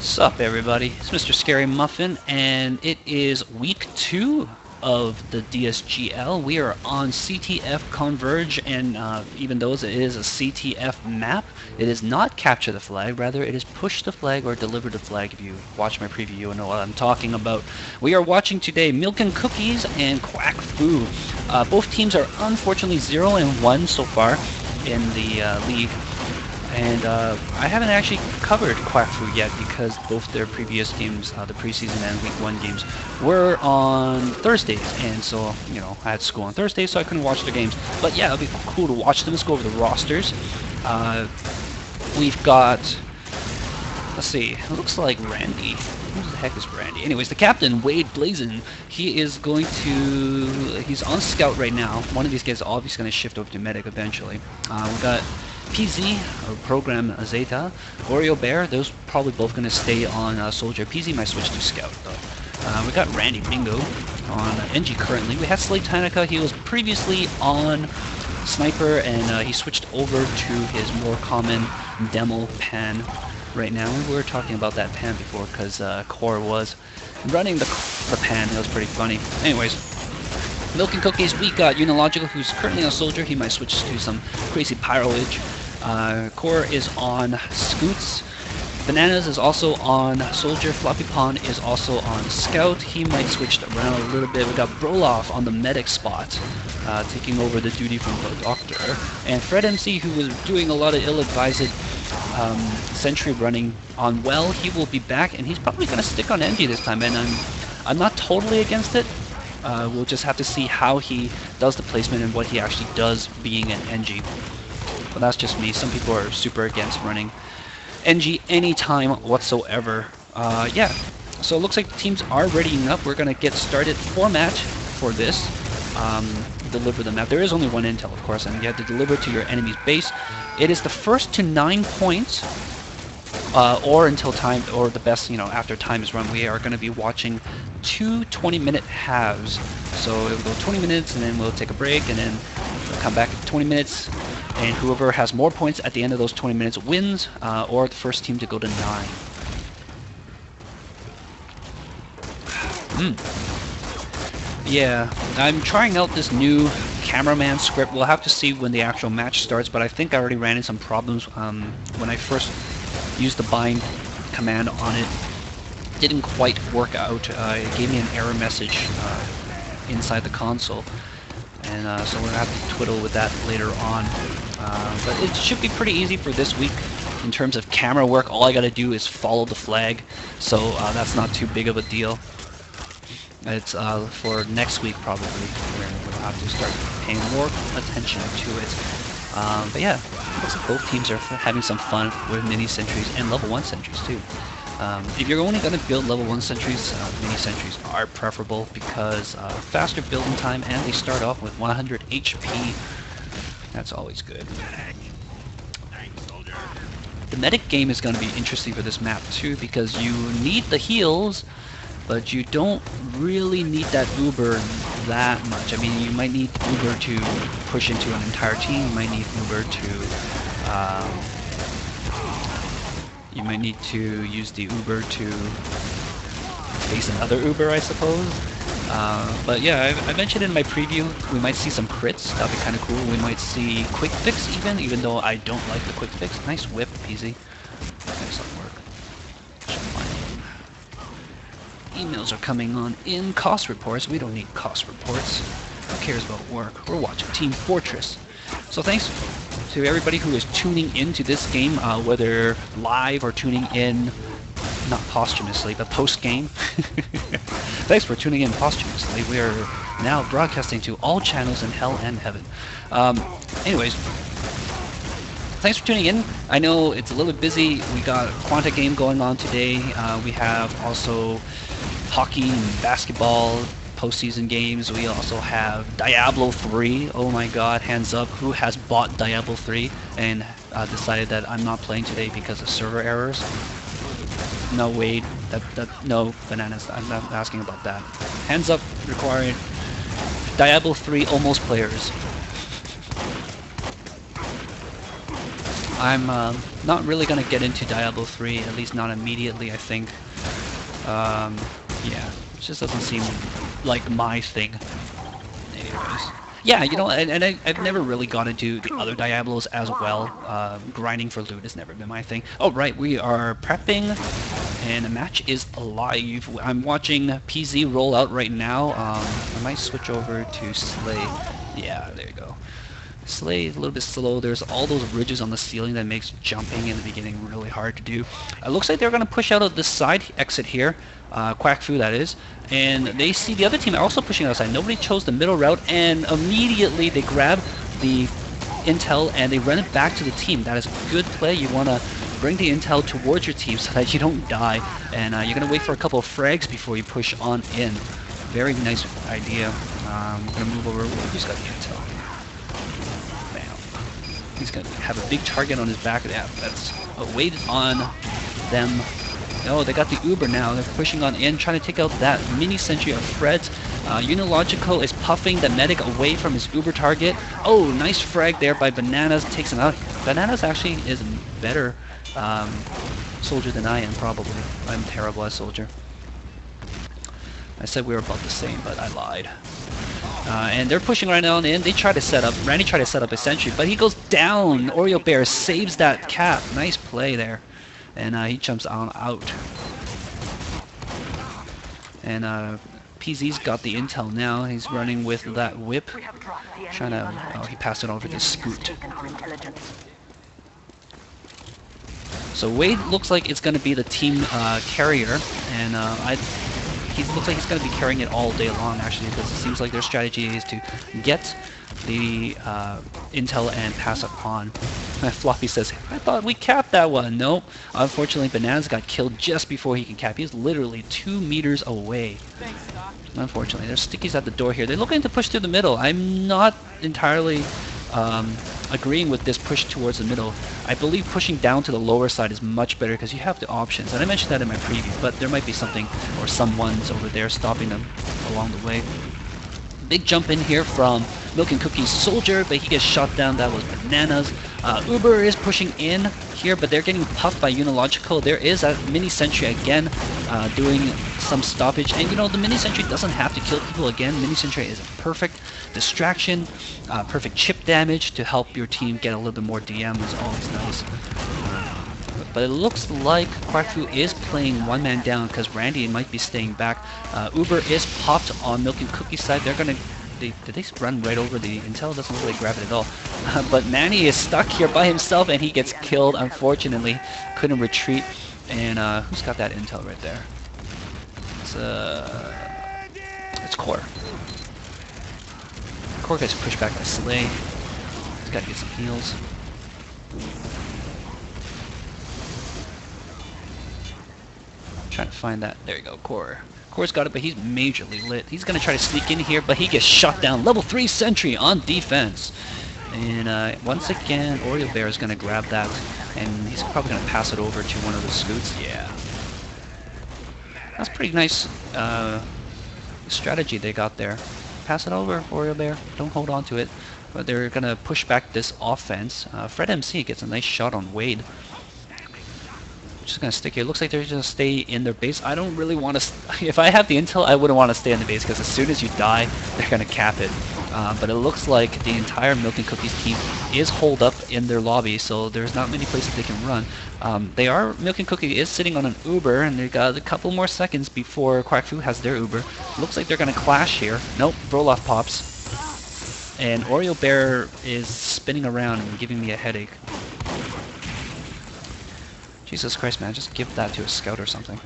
Sup everybody, it's MrScaryMuffin and it is week 2 of the DSGL. We are on CTF Converge and even though it is a CTF map, it is not capture the flag, rather it is push the flag or deliver the flag. If you watch my preview you'll know what I'm talking about. We are watching today Milk and Cookies and QuackFu. Both teams are unfortunately 0-1 so far in the league. And I haven't actually covered QuackFu yet because both their previous games, the preseason and week 1 games, were on Thursdays. And so, you know, I had school on Thursday, so I couldn't watch their games. But yeah, it'll be cool to watch them. Let's go over the rosters. We've got, let's see, it looks like Randy. Who the heck is Randy? Anyways, the captain, Wade Blazin, he is going to, he's on scout right now. One of these guys is obviously going to shift over to medic eventually. We've got PZ, or Program Zeta, Oreo Bear, those probably both going to stay on Soldier. PZ might switch to Scout though. We got Randy Bingo on NG currently. We had Slate Tanaka, he was previously on Sniper and he switched over to his more common demo pan right now. We were talking about that pan before because Core was running the pan, it was pretty funny. Anyways, Milk and Cookies, we got Unilogical, who's currently on Soldier. He might switch to some crazy Pyroage. Core is on Scoots. Bananas is also on Soldier. Floppy Pond is also on Scout. He might switch around a little bit. We got Broloff on the medic spot, taking over the duty from the Doctor. And Fred MC, who was doing a lot of ill-advised sentry running on Well, he will be back, and he's probably going to stick on NG this time. And I'm not totally against it. We'll just have to see how he does the placement and what he actually does being an NG. But that's just me. Some people are super against running NG anytime whatsoever. Yeah, so it looks like teams are readying up. We're going to get started. Format for this. Deliver the map. There is only one intel, of course, and you have to deliver to your enemy's base. It is the first to 9 points. Or until time, or the best, you know, after time is run. We are going to be watching 2 20-minute halves. So it'll go 20 minutes, and then we'll take a break, and then we'll come back at 20 minutes, and whoever has more points at the end of those 20 minutes wins, or the first team to go to 9. Yeah, I'm trying out this new cameraman script. We'll have to see when the actual match starts, but I think I already ran into some problems when I first used the bind command on it. Didn't quite work out. It gave me an error message inside the console, and so we're gonna have to twiddle with that later on. But it should be pretty easy for this week in terms of camera work. All I gotta do is follow the flag, so that's not too big of a deal. It's for next week probably where we'll have to start paying more attention to it. But yeah, looks like both teams are having some fun with mini sentries and level 1 sentries too. If you're only going to build level 1 sentries, mini sentries are preferable because faster building time, and they start off with 100 HP. That's always good. The medic game is going to be interesting for this map too because you need the heals, but you don't really need that Uber that much. I mean, you might need Uber to push into an entire team. You might need Uber to, you might need to use the Uber to face another Uber, I suppose. But yeah, I mentioned in my preview, we might see some crits. That'd be kind of cool. We might see quick fix even though I don't like the quick fix. Nice whip, PZ. Excellent work. Emails are coming on in. Cost reports. We don't need cost reports. Who cares about work? We're watching Team Fortress. So thanks to everybody who is tuning into this game, whether live or tuning in, not posthumously, but post-game. Thanks for tuning in posthumously. We are now broadcasting to all channels in hell and heaven. Anyways, thanks for tuning in. I know it's a little bit busy. We got a Quanta game going on today. We have also hockey and basketball postseason games. We also have Diablo 3. Oh my god, hands up. Who has bought Diablo 3 and decided that I'm not playing today because of server errors? No, Wade. No, Bananas. I'm not asking about that. Hands up required. Diablo 3 almost players. I'm not really gonna get into Diablo 3, at least not immediately, I think. Yeah, it just doesn't seem like my thing. Anyways. Yeah, you know, and I've never really got into the other Diablos as well. Grinding for loot has never been my thing. Oh, right, we are prepping, and the match is live. I'm watching PZ roll out right now. I might switch over to Slay. Yeah, there you go. Slay is a little bit slow. There's all those ridges on the ceiling that makes jumping in the beginning really hard to do. It looks like they're going to push out of this side exit here. QuackFu, that is. And they see the other team also pushing outside. Nobody chose the middle route, and immediately they grab the intel and they run it back to the team. That is good play. You want to bring the intel towards your team so that you don't die. And you're going to wait for a couple of frags before you push on in. Very nice idea. I'm going to move over. Who's got the intel? He's going to have a big target on his back. Yeah, that's a weight on them. Oh, they got the Uber now. They're pushing on in, trying to take out that mini sentry of Fred's. Unilogical is puffing the medic away from his Uber target. Oh, nice frag there by Bananas. Takes him out. Bananas actually is a better soldier than I am, probably. I'm terrible as soldier. I said we were about the same, but I lied. And they're pushing right now on in. They try to set up. Randy tried to set up a sentry, but he goes down. Oreo Bear saves that cap. Nice play there. And he jumps on out. And PZ's got the intel now. He's running with that whip. Trying to... Oh, he passed it over to Scoot. So Wade looks like it's going to be the team carrier. And he looks like he's going to be carrying it all day long, actually, because it seems like their strategy is to get the intel and pass it on. Floppy says, I thought we capped that one. Nope. Unfortunately, Bananas got killed just before he can cap. He's literally 2 meters away. Unfortunately, there's stickies at the door here. They're looking to push through the middle. I'm not entirely agreeing with this push towards the middle. I believe pushing down to the lower side is much better because you have the options. And I mentioned that in my preview, but there might be something or someone's over there stopping them along the way. Big jump in here from Milk and Cookie's soldier, but he gets shot down. That was Bananas. Uber is pushing in here, but they're getting puffed by Unilogical. There is a mini sentry again doing some stoppage. And you know, the mini sentry doesn't have to kill people again. Mini sentry is a perfect distraction, perfect chip damage to help your team get a little bit more DM is always nice. But it looks like QuackFu is playing one man down because Randy might be staying back. Uber is popped on Milk and Cookie's side. They're gonna... Did they run right over the intel? Doesn't really grab it at all. But Manny is stuck here by himself and he gets killed, unfortunately. Couldn't retreat. And who's got that intel right there? It's Core. Core gets pushed back by Slay. He's got to get some heals. Trying to find that. There you go, Core. Core's got it, but he's majorly lit. He's going to try to sneak in here, but he gets shot down. Level 3 sentry on defense. And once again, Oreo Bear is going to grab that, and he's probably going to pass it over to one of the Scoots. Yeah. That's pretty nice strategy they got there. Pass it over, Oreo Bear. Don't hold on to it. But they're going to push back this offense. Fred MC gets a nice shot on Wade. Just gonna stick here. Looks like they're just gonna stay in their base. I don't really want to. If I have the intel, I wouldn't want to stay in the base because as soon as you die, they're gonna cap it. But it looks like the entire Milk and Cookies team is holed up in their lobby, so there's not many places they can run. Milk and Cookie is sitting on an Uber, and they've got a couple more seconds before QuackFu has their Uber. Looks like they're gonna clash here. Nope, Broloff pops, and Oreo Bear is spinning around and giving me a headache. Jesus Christ, man, just give that to a scout or something.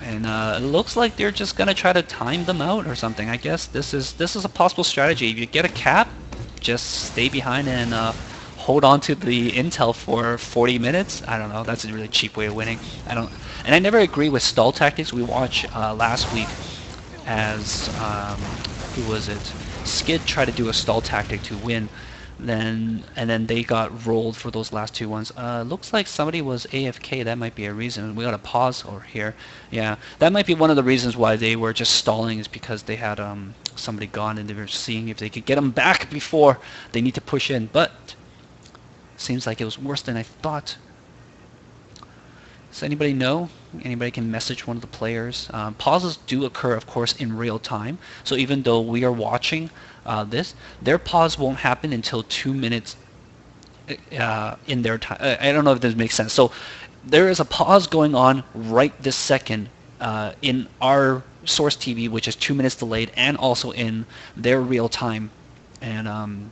And it looks like they're just gonna try to time them out or something. I guess this is a possible strategy. If you get a cap, just stay behind and hold on to the intel for 40 minutes. I don't know. That's a really cheap way of winning. And I never agree with stall tactics. We watched last week as who was it? Skid tried to do a stall tactic to win then they got rolled for those last two ones. Looks like somebody was AFK. That might be a reason. We got a pause over here. Yeah, that might be one of the reasons why they were just stalling, is because they had somebody gone and they were seeing if they could get them back before they need to push in. But seems like it was worse than I thought. Does anybody know? Anybody can message one of the players. Pauses do occur, of course, in real time. So even though we are watching this, their pause won't happen until 2 minutes in their time. I don't know if this makes sense. So there is a pause going on right this second in our source TV, which is 2 minutes delayed, and also in their real time. And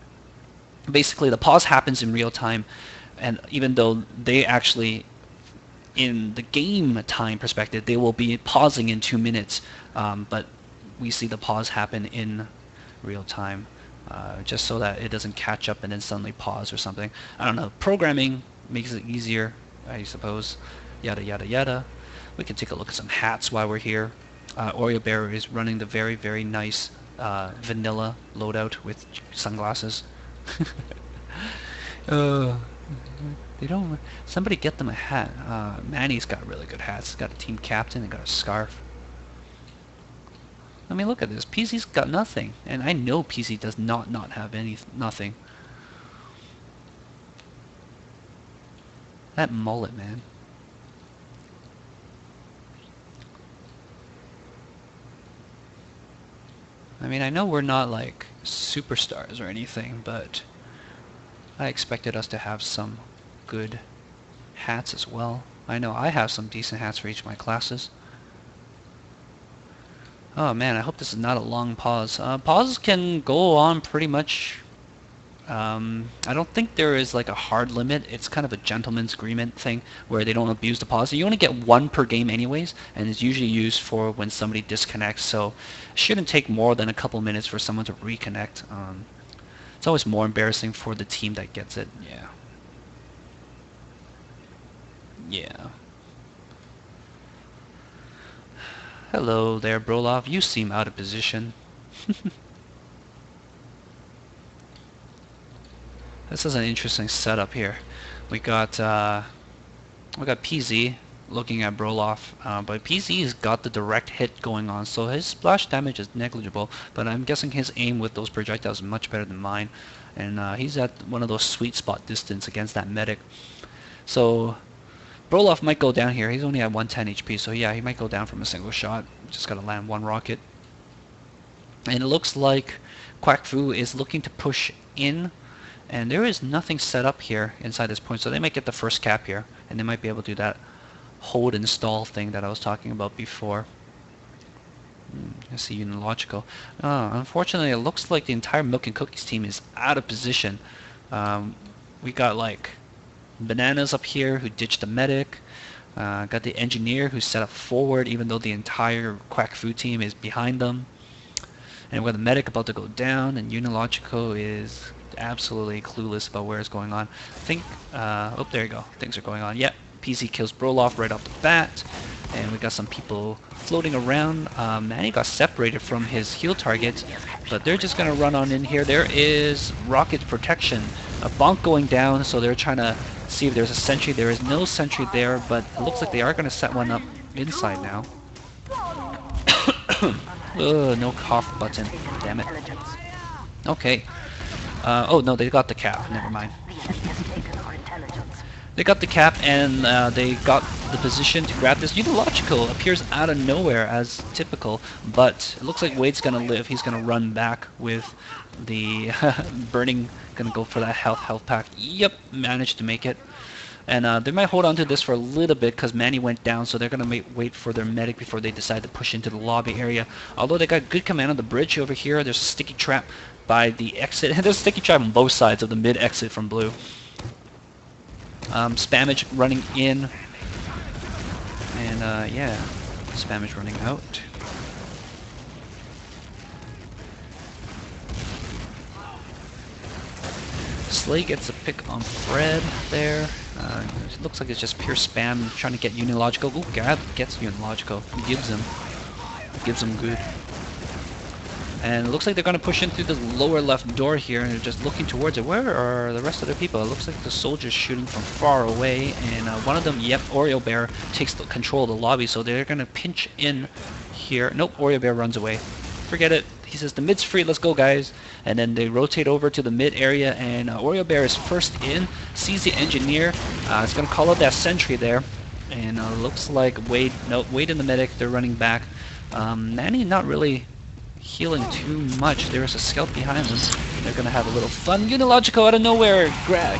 basically the pause happens in real time, and even though they actually, in the game time perspective, they will be pausing in 2 minutes, but we see the pause happen in real time, just so that it doesn't catch up and then suddenly pause or something. I don't know. Programming makes it easier, I suppose. Yada yada yada. We can take a look at some hats while we're here. Oreo Bear is running the very, very nice vanilla loadout with sunglasses. They don't. Somebody get them a hat. Manny's got really good hats. He's got a team captain and got a scarf. I mean, look at this. PZ's got nothing, and I know PZ does not have nothing. That mullet, man. I mean, I know we're not like superstars or anything, but I expected us to have some good hats as well. I know I have some decent hats for each of my classes. Oh man, I hope this is not a long pause. Pauses can go on pretty much. I don't think there is like a hard limit. It's kind of a gentleman's agreement thing where they don't abuse the pause. You only get one per game anyways, and it's usually used for when somebody disconnects, so it shouldn't take more than a couple minutes for someone to reconnect. It's always more embarrassing for the team that gets it. Yeah. Yeah. Hello there, Brolov. You seem out of position. This is an interesting setup here. We got PZ looking at Brolov, but PZ's got the direct hit going on, so his splash damage is negligible, but I'm guessing his aim with those projectiles is much better than mine, and he's at one of those sweet spot distance against that medic. So Brolov might go down here. He's only at 110 HP, so yeah, he might go down from a single shot. Just gotta land one rocket. And it looks like QuackFu is looking to push in, and there is nothing set up here inside this point, so they might get the first cap here, and they might be able to do that hold and stall thing that I was talking about before. I see Unilogical. Unfortunately, it looks like the entire Milk and Cookies team is out of position. We got like Bananas up here who ditched the medic. Got the engineer who set up forward even though the entire QuackFu team is behind them. And we got the medic about to go down, and Unilogical is absolutely clueless about where it's going on. I think, oh, there you go. Things are going on. Yep, PZ kills Brolov right off the bat. And we got some people floating around. Manny got separated from his heal target, but they're just going to run on in here. There is rocket protection. A bonk going down, so they're trying to see if there's a sentry. There is no sentry there, but it looks like they are going to set one up inside now. Ugh, no cough button. Damn it. Okay. Oh no, they got the cap. Never mind. They got the cap, and they got the position to grab this. Unilogical appears out of nowhere as typical, but it looks like Wade's gonna live. He's gonna run back with the burning, gonna go for that health pack. Yep, managed to make it. And they might hold on to this for a little bit because Manny went down, so they're going to wait for their medic before they decide to push into the lobby area. Although they got good command on the bridge over here, there's a sticky trap by the exit. There's a sticky trap on both sides of the mid-exit from blue. Spammage running in. And yeah, Spammage running out. Slay gets a pick on Fred there. It looks like it's just pure spam trying to get Unilogical. Ooh, Gab gets Unilogical. Gives him good. And it looks like they're going to push in through the lower left door here, and they're just looking towards it. Where are the rest of the people? It looks like the soldiers shooting from far away, and one of them, yep, Oreo Bear, takes the control of the lobby, so they're going to pinch in here. Nope, Oreo Bear runs away. Forget it. He says, the mid's free, let's go, guys. And then they rotate over to the mid area, and Oreo Bear is first in, sees the engineer. It's going to call out that sentry there. And looks like Wade and the medic, they're running back. Manny not really healing too much. There's a scout behind them. They're going to have a little fun. Unilogical out of nowhere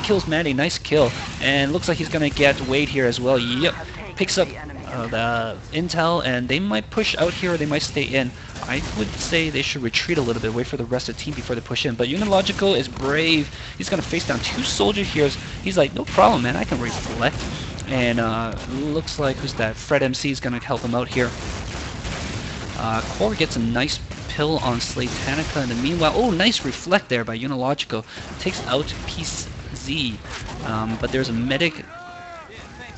kills Manny. Nice kill. And looks like he's going to get Wade here as well. Yep. Picks up the intel, and they might push out here or they might stay in. I would say they should retreat a little bit, wait for the rest of the team before they push in. But Unilogical is brave. He's going to face down 2 soldier here. He's like, no problem, man. I can reflect. And looks like, who's that? Fred MC is going to help him out here. Core gets a nice pill on Slatanica in the meanwhile. Oh, nice reflect there by Unilogical. Takes out Piece Z. But there's a medic,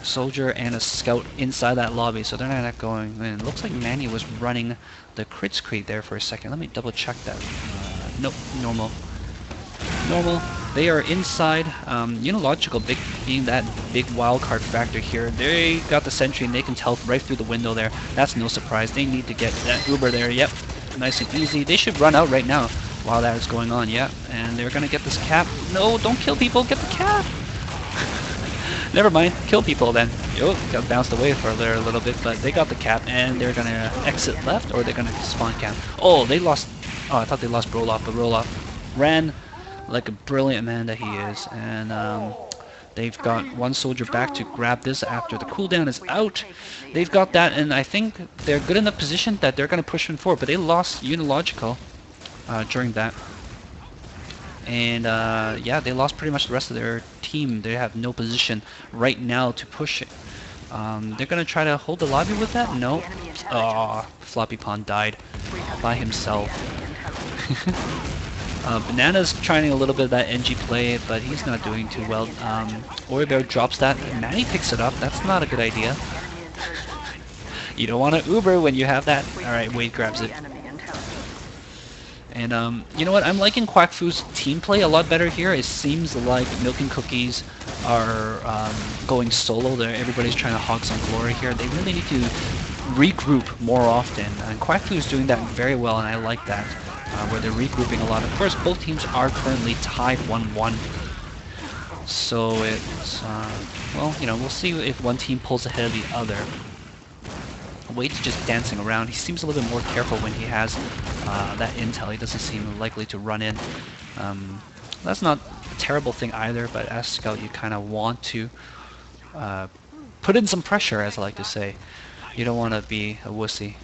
soldier, and a scout inside that lobby, so they're not going in. Looks like Manny was running the crits crate there for a second. Let me double check that. Nope, normal. Normal. They are inside. Unilogical being that big wildcard factor here. They got the sentry and they can tell right through the window there. That's no surprise. They need to get that Uber there. Yep. Nice and easy. They should run out right now while that is going on. Yep. And they're going to get this cap. No, don't kill people. Get the cap. Never mind. Kill people then. Oh, got bounced away for a little bit, but they got the cap and they're going to exit left or they're going to spawn camp. Oh, they lost. Oh, I thought they lost Broloff, but Broloff ran like a brilliant man that he is, and they've got one soldier back to grab this after the cooldown is out. They've got that, and I think they're good enough position that they're going to push in forward, but they lost Unilogical during that. And yeah, they lost pretty much the rest of their team. They have no position right now to push it. They're going to try to hold the lobby with that? No. Oh, Floppy Pond died by himself. Banana's trying a little bit of that NG play, but he's not doing too well. Oreo drops that. Manny picks it up. That's not a good idea. You don't want to Uber when you have that. Alright, Wade grabs it. And you know what? I'm liking QuackFu's team play a lot better here. It seems like Milk and Cookies are going solo. Everybody's trying to hog some glory here. They really need to regroup more often. And QuackFu is doing that very well, and I like that. Where they're regrouping a lot. Of course, both teams are currently tied 1-1. So it's, well, you know, we'll see if one team pulls ahead of the other. Wade's just dancing around. He seems a little bit more careful when he has that intel. He doesn't seem likely to run in. That's not a terrible thing either, but as Scout, you kind of want to put in some pressure, as I like to say. You don't want to be a wussy.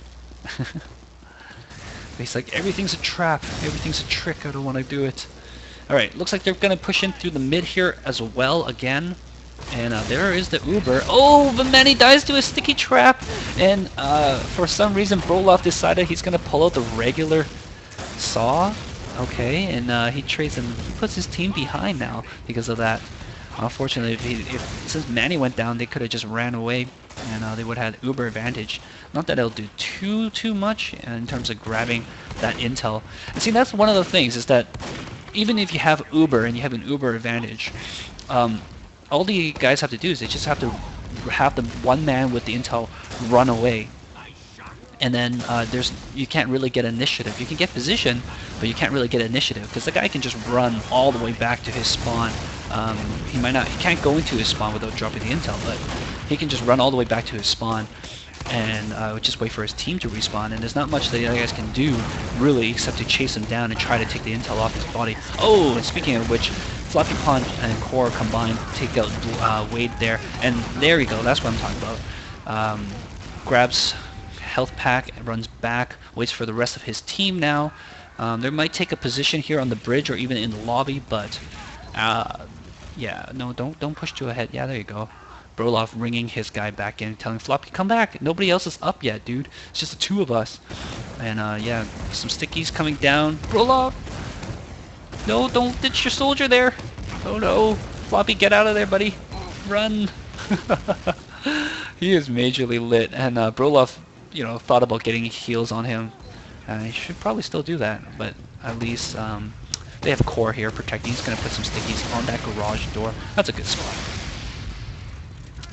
He's like, everything's a trap, everything's a trick, I don't want to do it. Alright, looks like they're going to push in through the mid here as well again. And there is the Uber. Oh, but Manny dies to a sticky trap! And for some reason, Broloff decided he's going to pull out the regular saw. Okay, and he trades and he puts his team behind now because of that. Unfortunately, since Manny went down, they could have just ran away, and they would have had Uber advantage. Not that it'll do too much in terms of grabbing that intel. And see, that's one of the things, is that even if you have Uber and you have an Uber advantage, all the guys have to do is they just have to have the one man with the intel run away. And then you can't really get initiative. You can get position, but you can't really get initiative because the guy can just run all the way back to his spawn. He can't go into his spawn without dropping the intel, but he can just run all the way back to his spawn and just wait for his team to respawn. And there's not much that the other guys can do really except to chase him down and try to take the intel off his body. Oh, and speaking of which, Floppy Pond and Core combined take out Wade there, and there we go. That's what I'm talking about. Grabs health pack, runs back, waits for the rest of his team now. They might take a position here on the bridge or even in the lobby, but yeah, no, don't push too ahead. Yeah, there you go. Broloff ringing his guy back in, telling Floppy, come back. Nobody else is up yet, dude. It's just the two of us. And yeah, some stickies coming down. Broloff! No, don't ditch your soldier there. Oh no. Floppy, get out of there, buddy. Run. He is majorly lit, and Broloff, you know, thought about getting heals on him. He should probably still do that, but at least they have core here protecting. He's going to put some stickies on that garage door. That's a good spot.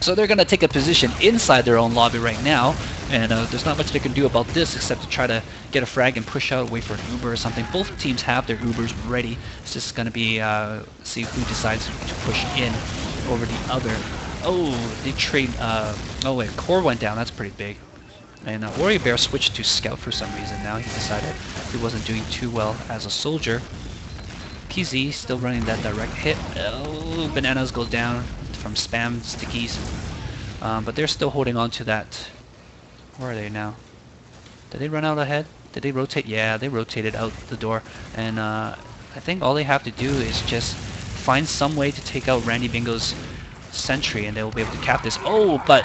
So they're going to take a position inside their own lobby right now, and there's not much they can do about this except to try to get a frag and push out, wait for an Uber or something. Both teams have their Ubers ready. It's just going to be see who decides to push in over the other. Oh, they trade. Oh wait, core went down. That's pretty big. And Warrior Bear switched to Scout for some reason now. He decided he wasn't doing too well as a soldier. PZ still running that direct hit. Oh, bananas go down from spam stickies. But they're still holding on to that. Where are they now? Did they run out ahead? Did they rotate? Yeah, they rotated out the door. And I think all they have to do is just find some way to take out Randy Bingo's sentry and they will be able to cap this. Oh, but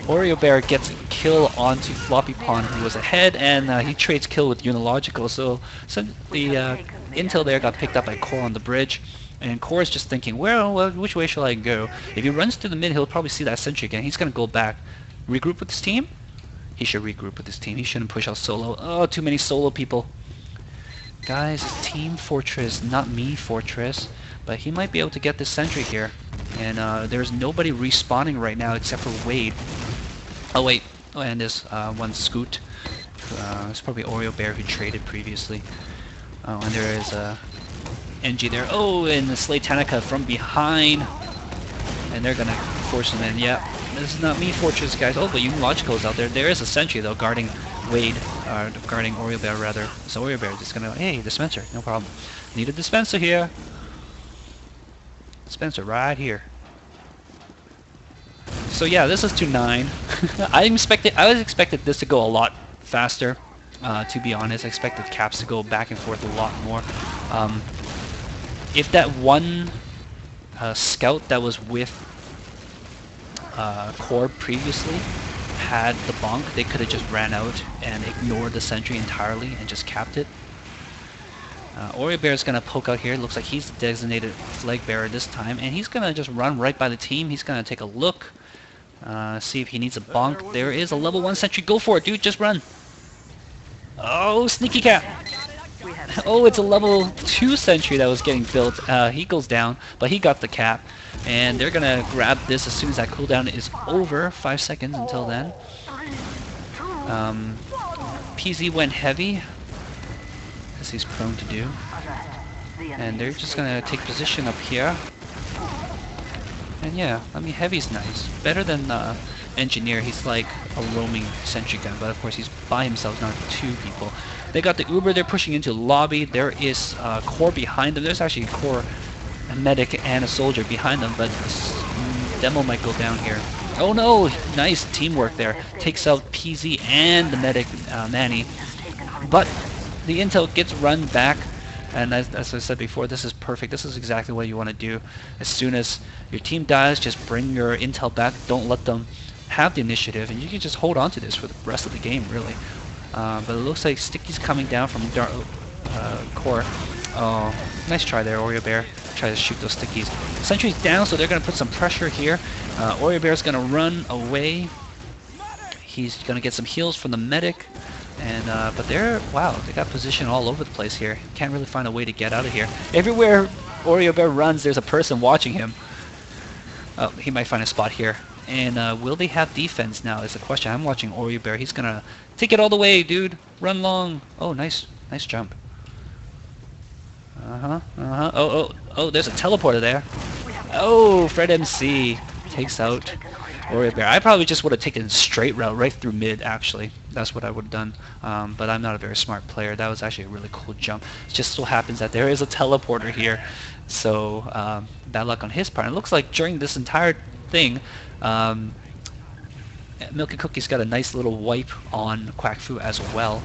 Oreo Bear gets a kill onto Floppy Pond, who was ahead, and he trades kill with Unilogical. So the intel there got picked up by Core on the bridge, and Core is just thinking, well, which way shall I go? If he runs to the mid, he'll probably see that sentry again. He's going to go back. Regroup with his team? He should regroup with his team. He shouldn't push out solo. Oh, too many solo people. Guys, it's Team Fortress, not me Fortress. But he might be able to get this sentry here. And there's nobody respawning right now except for Wade. Oh wait, oh, and there's one Scoot. It's probably Oreo Bear who traded previously. Oh, and there is NG there. Oh, and the Slay Tanaka from behind. And they're gonna force him in. Yep, this is not me Fortress, guys. Oh, but Unilogical is out there. There is a sentry though guarding Wade, guarding Oreo Bear rather. So Oreo Bear is just gonna, hey, dispenser, no problem. Need a dispenser here. Dispenser right here. So yeah, this is 2-9. I was expected this to go a lot faster. To be honest, I expected caps to go back and forth a lot more. If that one scout that was with Core previously had the bonk, they could have just ran out and ignored the sentry entirely and just capped it. Oreo Bear is going to poke out here. Looks like he's the designated flag bearer this time, and he's going to just run right by the team. He's going to take a look, see if he needs a bonk. There is a level 1 sentry. Go for it, dude. Just run. Oh, sneaky cap. Oh, it's a level 2 sentry that was getting built. He goes down, but he got the cap. And they're going to grab this as soon as that cooldown is over. 5 seconds until then. PZ went heavy, as he's prone to do. And they're just going to take position up here. And yeah, I mean, Heavy's nice. Better than Engineer. He's like a roaming sentry gun, but of course he's by himself, not 2 people. They got the Uber, they're pushing into lobby. There is Core behind them. There's actually a Core, a medic, and a soldier behind them, but Demo might go down here. Oh no! Nice teamwork there. Takes out PZ and the medic, Manny. But the intel gets run back, and as I said before, this is perfect. This is exactly what you want to do. As soon as your team dies, just bring your intel back. Don't let them have the initiative, and you can just hold on to this for the rest of the game, really. But it looks like Sticky's coming down from Core. Oh, nice try there, Oreo Bear. Try to shoot those Stickies. Sentry's down, so they're going to put some pressure here. Oreo Bear's going to run away. He's going to get some heals from the medic. And but wow, they got position all over the place here. Can't really find a way to get out of here. Everywhere Oreo Bear runs, there's a person watching him. Oh, he might find a spot here. And will they have defense now is the question. I'm watching Oreo Bear. He's gonna take it all the way, dude. Run long. Oh, nice jump. Oh, there's a teleporter there. Oh, Fred MC takes out Oreo Bear. I probably just would have taken straight route right through mid, actually. That's what I would have done. But I'm not a very smart player. That was actually a really cool jump. It just so happens that there is a teleporter here. So, bad luck on his part. It looks like during this entire thing, Milk and Cookie's got a nice little wipe on QuackFu as well.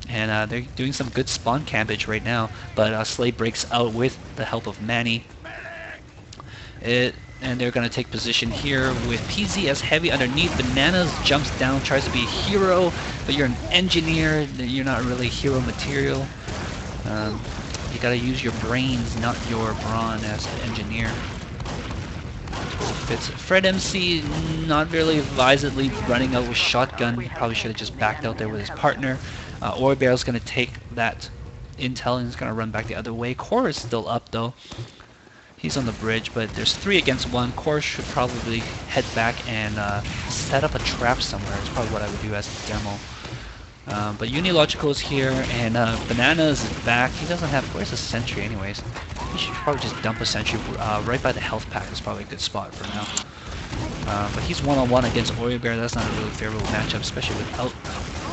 And they're doing some good spawn campage right now. But Slay breaks out with the help of Manny. And they're going to take position here with PZ as Heavy underneath. Bananas jumps down, tries to be a hero, but you're an engineer. You're not really hero material. You got to use your brains, not your brawn as an engineer. benefits. Fred MC not really advisedly running out with shotgun. Probably should have just backed out there with his partner. Oribear's going to take that intel and he's going to run back the other way. Core is still up though. He's on the bridge, but there's 3 against 1. Core should probably head back and set up a trap somewhere. It's probably what I would do as a demo. But Unilogical is here, and Bananas is back. He doesn't have... Where's the sentry anyways? He should probably just dump a sentry right by the health pack. Is probably a good spot for now. But he's one-on-one against Oribear. That's not a really favorable matchup, especially without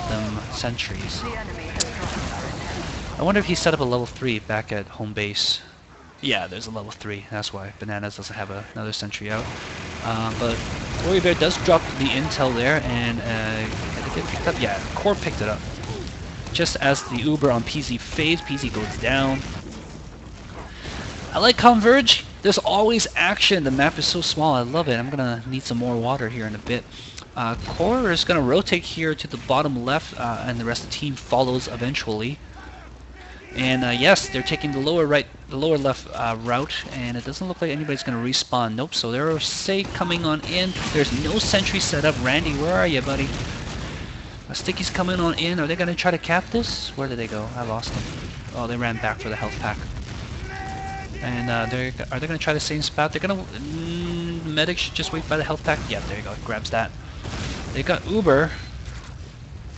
them sentries. I wonder if he set up a level 3 back at home base. Yeah, there's a level 3. That's why Bananas doesn't have another sentry out. But Oribear does drop the intel there, and did it get picked up? Yeah, Core picked it up. Just as the Uber on PZ fades, PZ goes down. I like Converge. There's always action. The map is so small. I love it. I'm gonna need some more water here in a bit. Core is gonna rotate here to the bottom left, and the rest of the team follows eventually. And yes, they're taking the lower left route, and it doesn't look like anybody's going to respawn. Nope, so they're safe coming on in. There's no sentry set up. Randy, where are you, buddy? Sticky's coming on in. Are they going to try to cap this? Where did they go? I lost them. Oh, they ran back for the health pack. And are they going to try the same spot? They're going to... medic should just wait by the health pack. Yeah, there you go. Grabs that. They got Uber.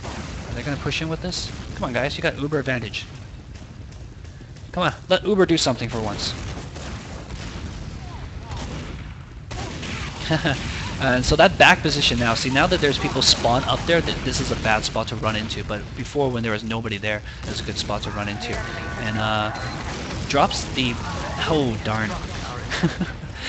Are they going to push in with this? Come on, guys. You got Uber advantage. Come on, let Uber do something for once. And so that back position now, see now that there's people spawn up there, this is a bad spot to run into, but before when there was nobody there, it was a good spot to run into. And drops the... oh darn.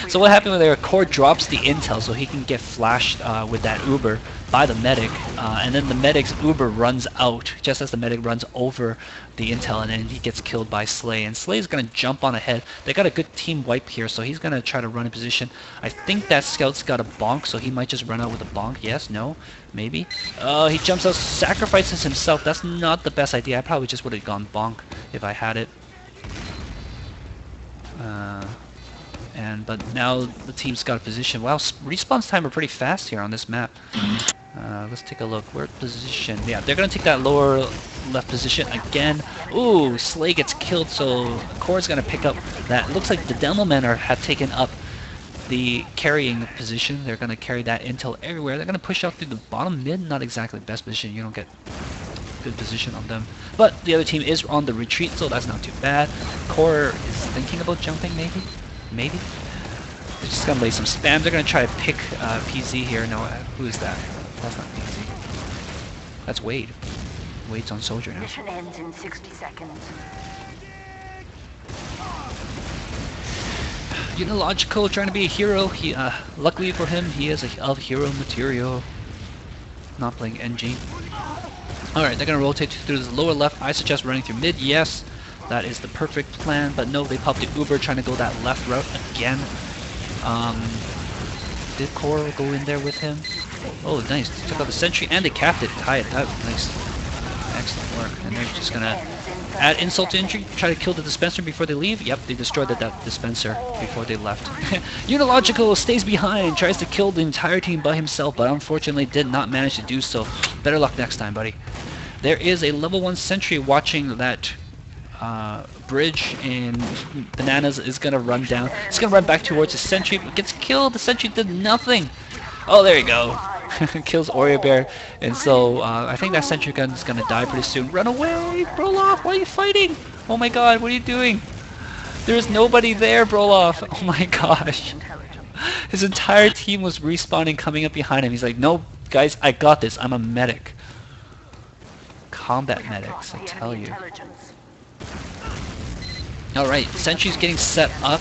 So what happened there, Core drops the intel so he can get flashed with that Uber by the medic, and then the medic's Uber runs out just as the medic runs over the intel, and then he gets killed by Slay. And Slay's going to jump on ahead. They got a good team wipe here, so he's going to try to run in position. I think that scout's got a bonk, so he might just run out with a bonk. Yes, no, maybe. Oh, he jumps out, sacrifices himself. That's not the best idea. I probably just would have gone bonk if I had it. But now the team's got a position. Wow, respawns time are pretty fast here on this map. Let's take a look. Where position? Yeah, they're gonna take that lower left position again. Ooh, Slay gets killed, so Core's gonna pick up that. Looks like the demo men have taken up the carrying position. They're gonna carry that intel everywhere. They're gonna push out through the bottom mid. Not exactly the best position. You don't get good position on them. But the other team is on the retreat, so that's not too bad. Core is thinking about jumping, maybe. Maybe. They're just gonna lay some spam. They're gonna try to pick PZ here. No, who is that? That's not PZ. That's Wade. Wade's on Soldier now. Mission ends in 60 seconds. Unilogical trying to be a hero. He, luckily for him, he is of hero material. Not playing NG. Alright, they're gonna rotate through this lower left. I suggest running through mid. Yes, that is the perfect plan. But no, they popped the Uber trying to go that left route again. Did Core go in there with him? Oh, nice. They took out the sentry and they capped it. Tie it up. Nice. Excellent work. And they're just gonna add insult to injury, try to kill the dispenser before they leave. Yep, they destroyed that dispenser before they left. Unilogical stays behind, tries to kill the entire team by himself, but unfortunately did not manage to do so. Better luck next time, buddy. There is a level 1 sentry watching that bridge, and Bananas is gonna run down. He's gonna run back towards the sentry, but gets killed. The sentry did nothing. Oh, there you go. Kills Oribear, and so I think that sentry gun is gonna die pretty soon. Run away, Broloff! Why are you fighting? Oh my god, what are you doing? There's nobody there, Broloff. Oh my gosh. His entire team was respawning, coming up behind him. He's like, no, guys, I got this. I'm a medic. Combat medics, I tell you. Alright, sentry's getting set up.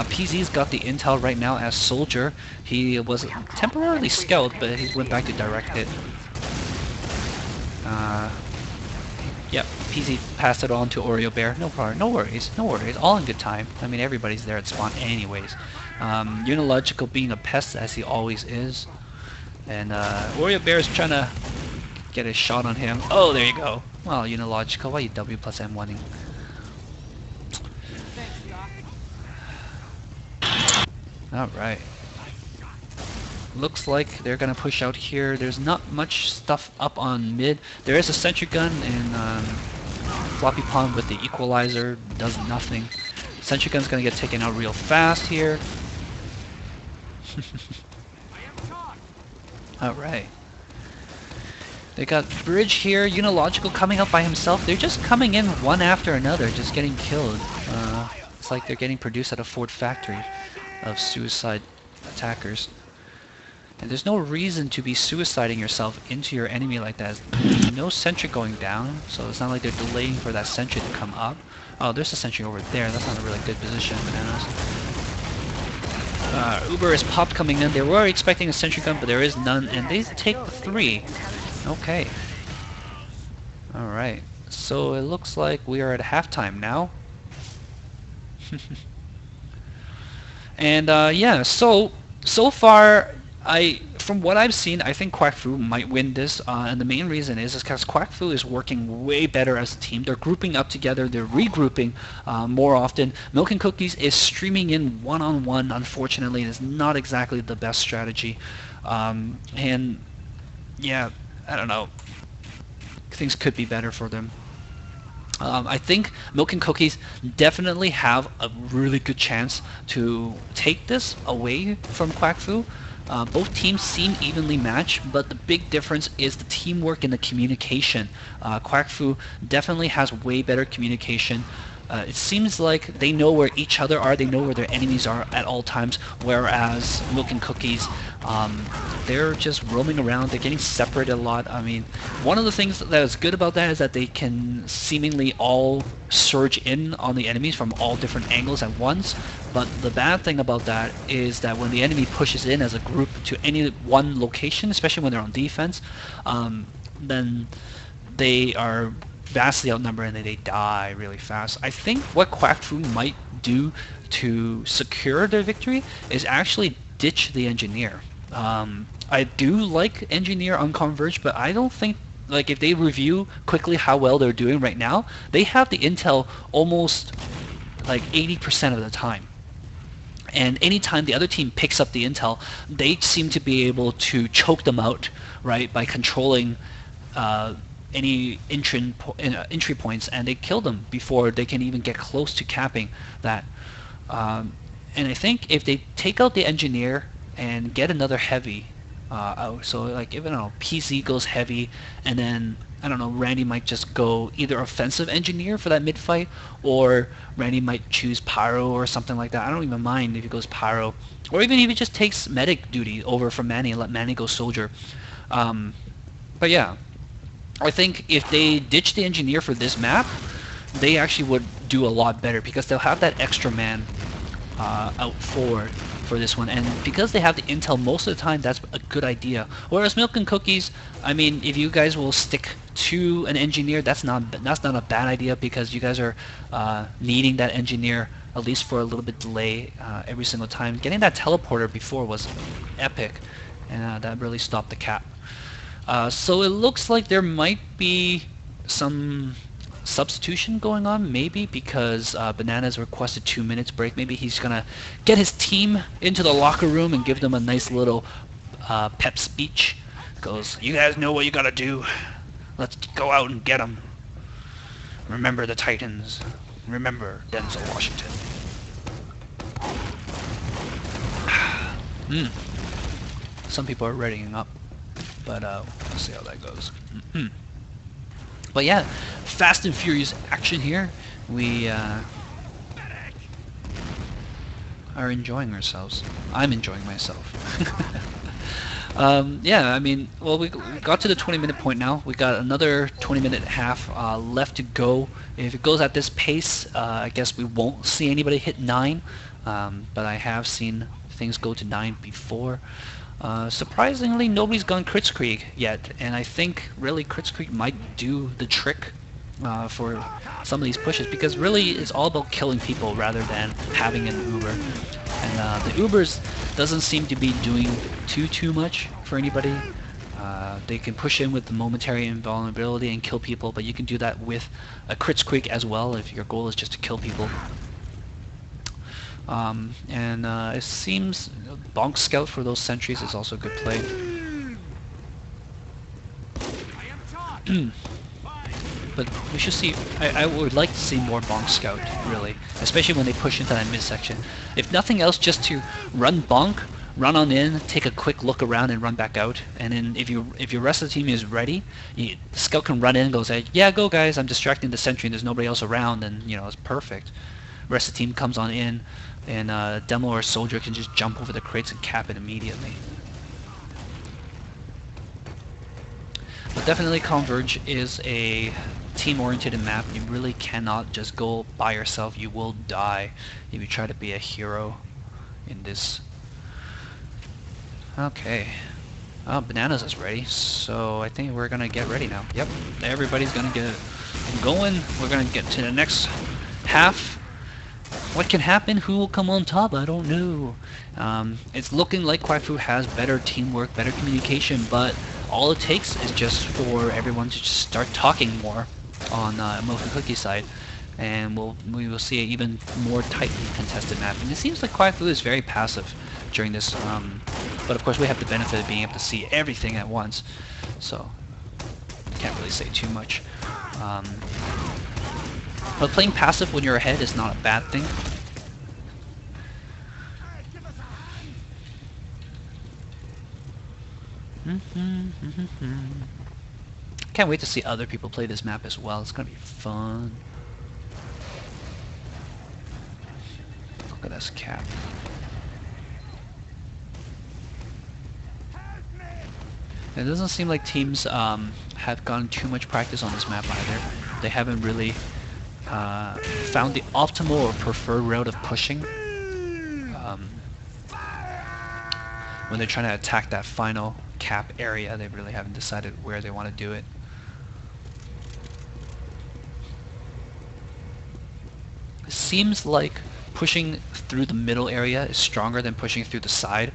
PZ's got the intel right now as Soldier. He was temporarily scout, but he went back to direct hit. Yep, PZ passed it on to Oreo Bear. No problem, no worries, no worries. All in good time. I mean, everybody's there at spawn anyways. Unilogical being a pest as he always is. And Oreo Bear is trying to get a shot on him. Oh, there you go. Well, Unilogical, why are you W plus M1ing? Alright. looks like they're gonna push out here. There's not much stuff up on mid. There is a sentry gun and floppy pawn with the equalizer does nothing. Sentry gun's gonna get taken out real fast here. Alright. They got Bridge here, Unilogical coming up by himself. They're just coming in one after another, just getting killed. It's like they're getting produced at a Ford factory of suicide attackers. And there's no reason to be suiciding yourself into your enemy like that. There's no sentry going down, so it's not like they're delaying for that sentry to come up. Oh, there's a sentry over there. That's not a really good position, Bananas. Uber is popped coming in. They were expecting a sentry gun, but there is none, and they take the 3. Okay. Alright. So it looks like we are at halftime now. And yeah, so far, from what I've seen, I think QuackFu might win this, and the main reason is because QuackFu is working way better as a team. They're grouping up together, they're regrouping more often. Milk and Cookies is streaming in one-on-one. Unfortunately, it is not exactly the best strategy, and yeah, I don't know. Things could be better for them. I think Milk and Cookies definitely have a really good chance to take this away from QuackFu. Both teams seem evenly matched, but the big difference is the teamwork and the communication. QuackFu definitely has way better communication. It seems like they know where each other are, they know where their enemies are at all times, whereas Milk and Cookies, they're just roaming around, they're getting separated a lot. I mean, one of the things that is good about that is that they can seemingly all surge in on the enemies from all different angles at once, but the bad thing about that is that when the enemy pushes in as a group to any one location, especially when they're on defense, then they are vastly outnumbered and they die really fast. I think what QuackFu might do to secure their victory is actually ditch the engineer. I do like engineer on Converge, but I don't think, like, if they review quickly how well they're doing right now, they have the intel almost like 80% of the time. And anytime the other team picks up the intel, they seem to be able to choke them out, right, by controlling any entry points, and they kill them before they can even get close to capping that. And I think if they take out the engineer and get another heavy out, so like, if, I don't know, PZ goes heavy, and then, I don't know, Randy might just go either offensive engineer for that mid fight, or Randy might choose pyro or something like that. I don't even mind if he goes pyro, or even if he just takes medic duty over from Manny and let Manny go soldier. But yeah, I think if they ditch the engineer for this map, they actually would do a lot better, because they'll have that extra man out forward for this one, and because they have the intel most of the time, that's a good idea. Whereas Milk and Cookies, I mean, if you guys will stick to an engineer, that's not a bad idea, because you guys are needing that engineer at least for a little bit delay every single time. Getting that teleporter before was epic, and that really stopped the cap. So it looks like there might be some substitution going on, maybe, because Bananas requested 2 minutes break. Maybe he's gonna get his team into the locker room and give them a nice little pep speech. Goes, you guys know what you gotta do. Let's go out and get them. Remember the Titans. Remember Denzel Washington. Some people are readying up, but we'll see how that goes. But yeah, fast and furious action here. We are enjoying ourselves. I'm enjoying myself. Yeah, I mean, well, we got to the 20-minute point now. We got another 20-minute half left to go. If it goes at this pace, I guess we won't see anybody hit 9. But I have seen things go to 9 before. Surprisingly, nobody's gone Kritzkrieg yet, and I think really Kritzkrieg might do the trick for some of these pushes, because really it's all about killing people rather than having an Uber. And the Ubers doesn't seem to be doing too much for anybody. They can push in with the momentary invulnerability and kill people, but you can do that with a Kritzkrieg as well if your goal is just to kill people. And it seems Bonk Scout for those sentries is also a good play. But we should see, I would like to see more Bonk Scout, really, especially when they push into that midsection. If nothing else, just to run Bonk, run on in, take a quick look around and run back out. And then if your rest of the team is ready, the Scout can run in and go say, yeah, go guys, I'm distracting the sentry and there's nobody else around, and you know, it's perfect. Rest of the team comes on in, and Demo or Soldier can just jump over the crates and cap it immediately. But definitely Converge is a team-oriented map. You really cannot just go by yourself. You will die if you try to be a hero in this. Okay. Oh, Bananas is ready, so I think we're gonna get ready now. Yep, everybody's gonna get going. We're gonna get to the next half. What can happen? Who will come on top? I don't know. It's looking like QuackFu has better teamwork, better communication, but all it takes is just for everyone to just start talking more on Muffin Cookie side, and we will see an even more tightly contested map. And it seems like QuackFu is very passive during this, but of course we have the benefit of being able to see everything at once, so can't really say too much. But playing passive when you're ahead is not a bad thing. Can't wait to see other people play this map as well. It's gonna be fun. Look at this cap. It doesn't seem like teams have gotten too much practice on this map either. They haven't really found the optimal or preferred route of pushing when they're trying to attack that final cap area. They really haven't decided where they want to do it. It seems like pushing through the middle area is stronger than pushing through the side.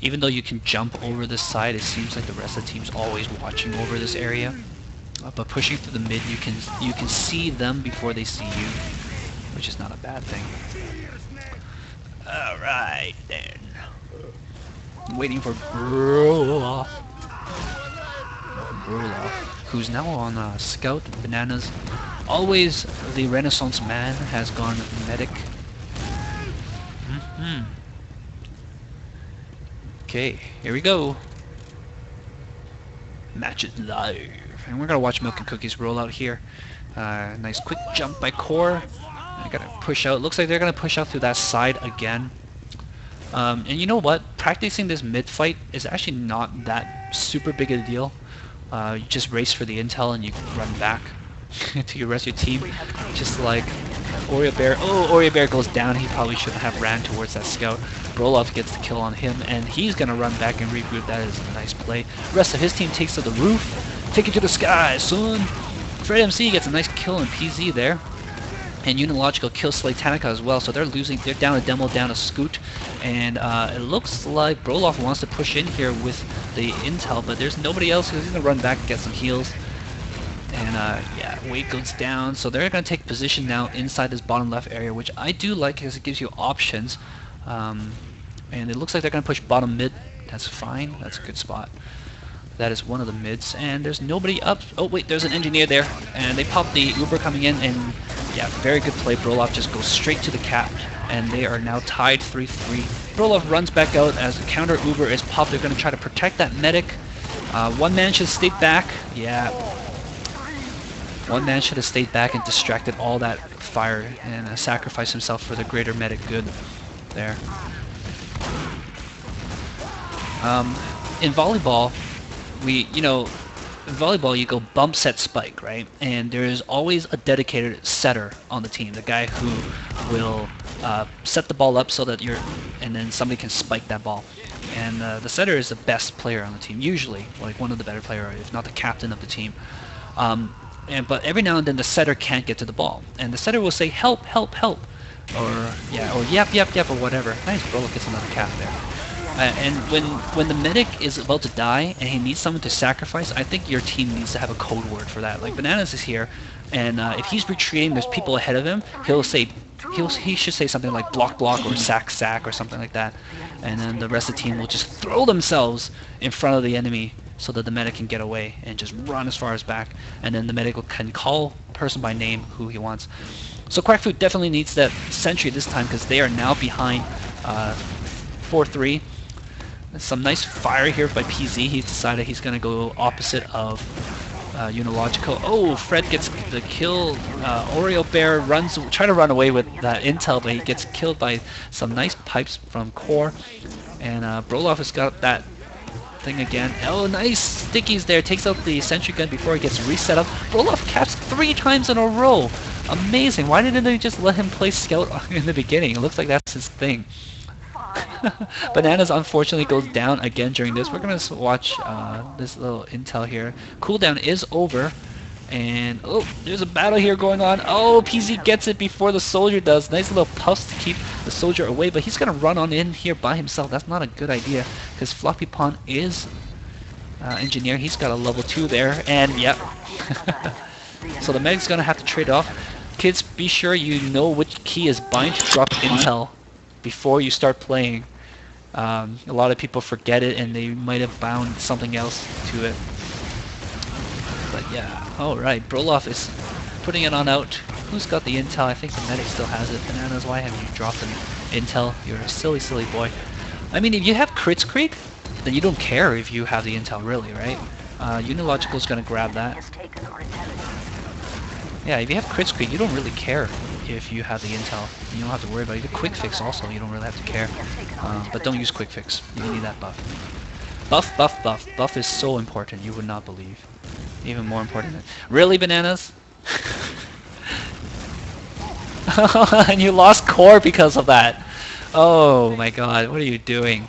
Even though you can jump over this side, it seems like the rest of the team's always watching over this area. But pushing through the mid, you can see them before they see you, which is not a bad thing. All right then. I'm waiting for Broloff, who's now on Scout. Bananas, always the Renaissance man, has gone medic. Okay, here we go. Match it live. And we're gonna watch Milk and Cookies roll out here. Nice quick jump by Core. I gotta push out. Looks like they're gonna push out through that side again. And you know what? Practicing this mid fight is actually not that super big a deal. You just race for the intel and you run back to your rest of your team. Just like Oreo Bear. Oh, Oreo Bear goes down. He probably shouldn't have ran towards that scout. Broloff gets the kill on him, and he's gonna run back and reboot. That is a nice play. The rest of his team takes to the roof. Take it to the sky, son! Fred MC gets a nice kill on PZ there. And Unilogical kills Slaytanica as well, so they're losing. They're down a Demo, down a Scoot. And it looks like Broloff wants to push in here with the intel, but there's nobody else who's going to run back and get some heals. And yeah, weight goes down, so they're going to take position now inside this bottom left area, which I do like because it gives you options. And it looks like they're going to push bottom mid. That's fine. That's a good spot. That is one of the mids, and there's nobody up. Oh wait, there's an engineer there, and they pop the Uber coming in, and yeah, very good play. Broloff just goes straight to the cap, and they are now tied 3-3. Broloff runs back out as the counter Uber is popped. They're going to try to protect that medic. One man should have stayed back. Yeah, one man should have stayed back and distracted all that fire and sacrificed himself for the greater medic good there. In volleyball, in volleyball you go bump, set, spike, right? And there is always a dedicated setter on the team, the guy who will set the ball up so that and then somebody can spike that ball. And the setter is the best player on the team, usually, like one of the better players, if not the captain of the team. But every now and then the setter can't get to the ball, and the setter will say, help, help, help, or yap, yap, yap, or whatever. Nice, Brolo gets another cap there. And when the medic is about to die and he needs someone to sacrifice, I think your team needs to have a code word for that. Like Bananas is here, and if he's retreating, there's people ahead of him, he'll say, he should say something like block block or sack sack or something like that, and then the rest of the team will just throw themselves in front of the enemy so that the medic can get away and just run as far as back, and then the medic can call person by name who he wants. So QuackFu definitely needs that sentry this time because they are now behind 4-3. Some nice fire here by PZ. He decided he's going to go opposite of Unilogical. Oh, Fred gets the kill. Oreo Bear trying to run away with that intel, but he gets killed by some nice pipes from Core. And Broloff has got that thing again. Oh, nice stickies there. Takes out the sentry gun before he gets reset up. Broloff caps 3 times in a row. Amazing. Why didn't they just let him play scout in the beginning? It looks like that's his thing. Bananas unfortunately goes down again during this. We're gonna watch this little intel here. Cooldown is over, and oh, there's a battle here going on. Oh, PZ gets it before the soldier does. Nice little puffs to keep the soldier away, but he's gonna run on in here by himself. That's not a good idea because Floppy Pond is engineer. He's got a level 2 there, and yep. So the medic's gonna have to trade off. Kids, be sure you know which key is bind to drop intel before you start playing. A lot of people forget it and they might have bound something else to it. But yeah, alright, Broloff is putting it on out. Who's got the intel? I think the medic still has it. Bananas, why haven't you dropped an intel? You're a silly, silly boy. I mean, if you have Crits Creek, then you don't care if you have the intel, really, right? Unilogical is going to grab that. Yeah, if you have Crits Creek, you don't really care if you have the intel. You don't have to worry about it. The quick fix also, you don't really have to care. But don't use quick fix. You need that buff. Buff, buff, buff. Buff is so important, you would not believe. Even more important than... Really, Bananas? And you lost core because of that. Oh my god, what are you doing?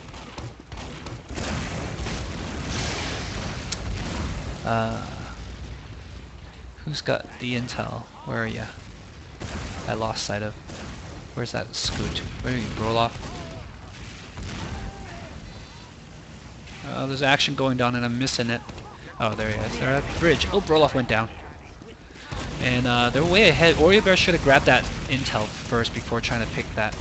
Who's got the intel? Where are you? I lost sight of. Where's that Scoot? Where are you, Broloff? There's action going down and I'm missing it. Oh, there he is. They're at the bridge. Oh, Broloff went down. And they're way ahead. Oreo Bear should have grabbed that intel first before trying to pick that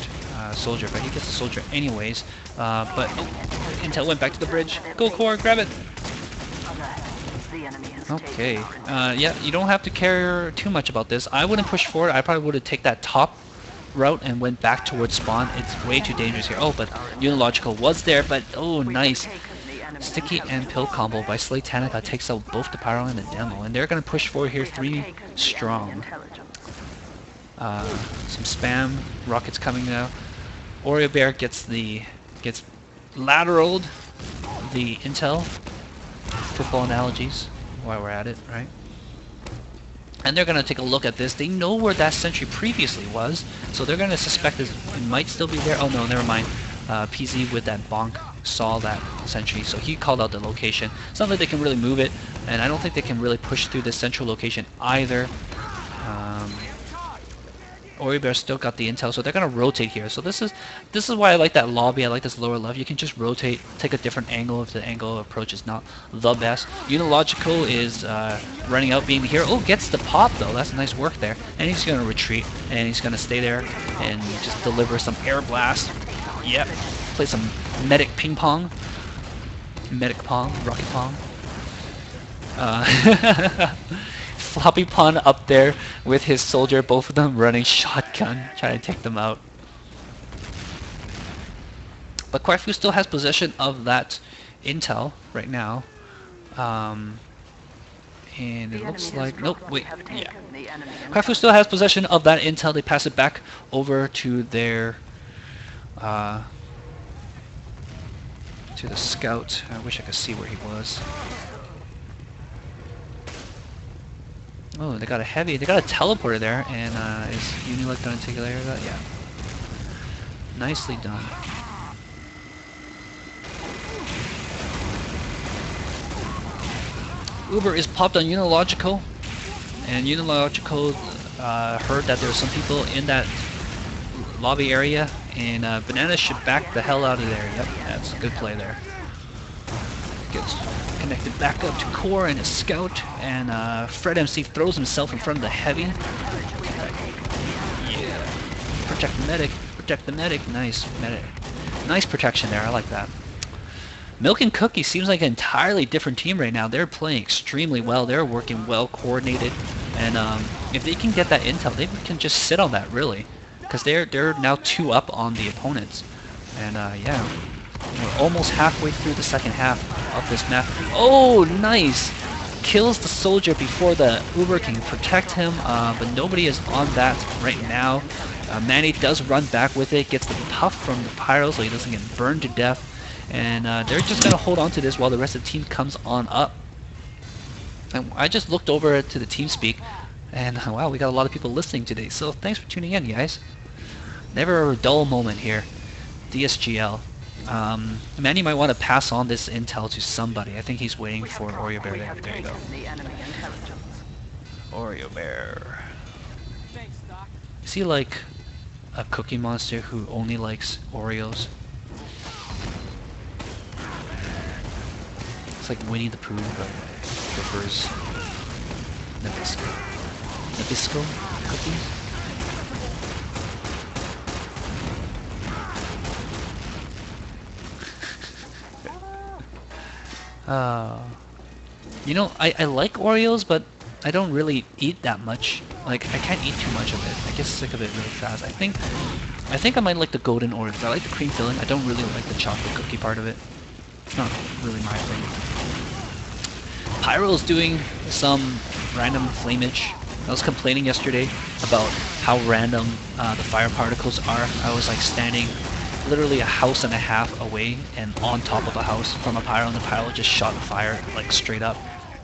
soldier, but he gets the soldier anyways. But oh, intel went back to the bridge. Go, Core, grab it! Okay, yeah, you don't have to care too much about this. I wouldn't push forward. I probably would have taken that top route and went back towards spawn. It's way too dangerous here. Oh, but Unilogical was there, but oh, nice. Sticky and pill combo by Slay Tanica takes out both the Pyro and the Demo, and they're going to push forward here 3 strong. Some spam rockets coming now. Oreo Bear gets lateraled the intel. Football analogies while we're at it, right? And they're going to take a look at this. They know where that sentry previously was, so they're going to suspect it might still be there. Oh no, never mind. PZ with that bonk saw that sentry, so he called out the location. It's not like they can really move it, and I don't think they can really push through the central location either. Oreo Bear still got the intel, so they're gonna rotate here. So this is why I like that lobby. I like this lower left. You can just rotate, take a different angle if the angle of approach is not the best. Unilogical is running out, being the hero. Oh, gets the pop though. That's nice work there. And he's gonna retreat, and he's gonna stay there and just deliver some air blast. Yep. Play some medic ping pong, medic pong, rocket pong. Floppy Pond up there with his soldier, both of them running shotgun, trying to take them out. But QuackFu still has possession of that intel right now. And it looks like... Nope, wait, yeah. QuackFu still has possession of that intel. They pass it back over to their... to the scout. I wish I could see where he was. Oh, they got a heavy, they got a teleporter there, and is Uniloc gonna take care of that? Yeah. Nicely done. Uber is popped on Unilogical, and Unilogical heard that there were some people in that lobby area, and Banana should back the hell out of there. Yep, that's a good play there. Gets connected back up to Core and his scout, and Fred MC throws himself in front of the heavy. Yeah, protect the medic, protect the medic. Nice medic, nice protection there. I like that. Milk and Cookie seems like an entirely different team right now. They're playing extremely well. They're working well coordinated, and if they can get that intel, they can just sit on that really, because they're now 2 up on the opponents, and yeah, we're almost halfway through the second half of this map. Oh, nice! Kills the soldier before the Uber can protect him, but nobody is on that right now. Manny does run back with it, gets the puff from the pyro so he doesn't get burned to death. And they're just going to hold on to this while the rest of the team comes on up. And I just looked over to the TeamSpeak, and wow, we got a lot of people listening today. So thanks for tuning in, guys. Never a dull moment here. DSGL. Manny might want to pass on this intel to somebody. I think he's waiting for Oreo Bear there. There you go. Oreo Bear. Is he like a Cookie Monster who only likes Oreos? It's like Winnie the Pooh, but prefers Nabisco. Nabisco cookies? You know, I like Oreos, but I don't really eat that much. Like, I can't eat too much of it. I get sick of it really fast. I think I might like the golden Oreos. I like the cream filling. I don't really like the chocolate cookie part of it. It's not really my thing. Pyro's doing some random flamage. I was complaining yesterday about how random the fire particles are. I was like standing literally a house and a half away and on top of a house from a pyro, and the pyro just shot the fire like straight up.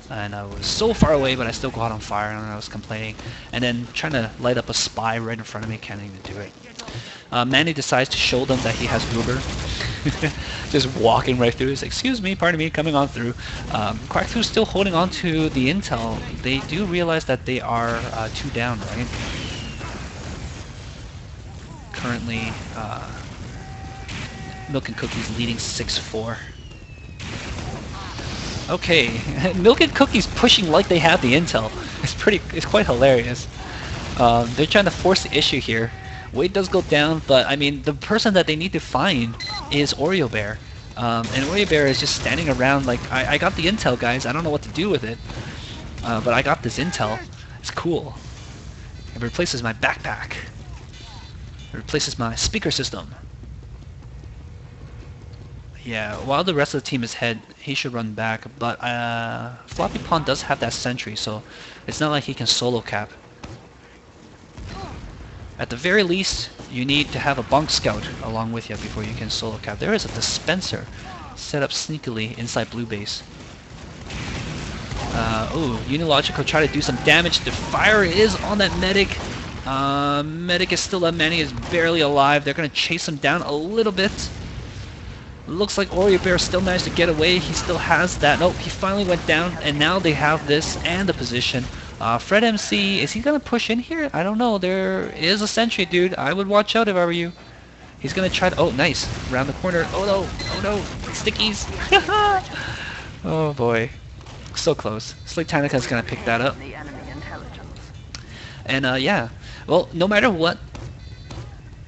And I was so far away, but I still got on fire, and I was complaining. And then trying to light up a spy right in front of me, can't even do it. Manny decides to show them that he has Uber. Just walking right through. He's like, excuse me, pardon me, coming on through. QuackFu's still holding on to the intel. They do realize that they are 2 down, right? Currently, Milk and Cookie's leading 6-4. Okay, Milk and Cookie's pushing like they have the intel. It's quite hilarious. They're trying to force the issue here. Weight does go down, but I mean, the person that they need to find is Oreo Bear. And Oreo Bear is just standing around like, I got the intel, guys. I don't know what to do with it. But I got this intel. It's cool. It replaces my backpack. It replaces my speaker system. Yeah, while the rest of the team is ahead, he should run back. But Floppy Pond does have that sentry, so it's not like he can solo cap. At the very least, you need to have a bunk scout along with you before you can solo cap. There is a dispenser set up sneakily inside blue base. Oh, Unilogical try to do some damage. The fire is on that medic. Medic is still up. Manny is barely alive. They're going to chase him down a little bit. Looks like Oreo Bear still managed to get away. He still has that. Nope, he finally went down, and now they have this and the position. Fred MC, is he going to push in here? I don't know. There is a sentry, dude. I would watch out if I were you. He's going to try to... Oh, nice. Around the corner. Oh, no. Oh, no. Stickies. Oh, boy. So close. Slaytanika's going to pick that up. And, yeah. Well, no matter what,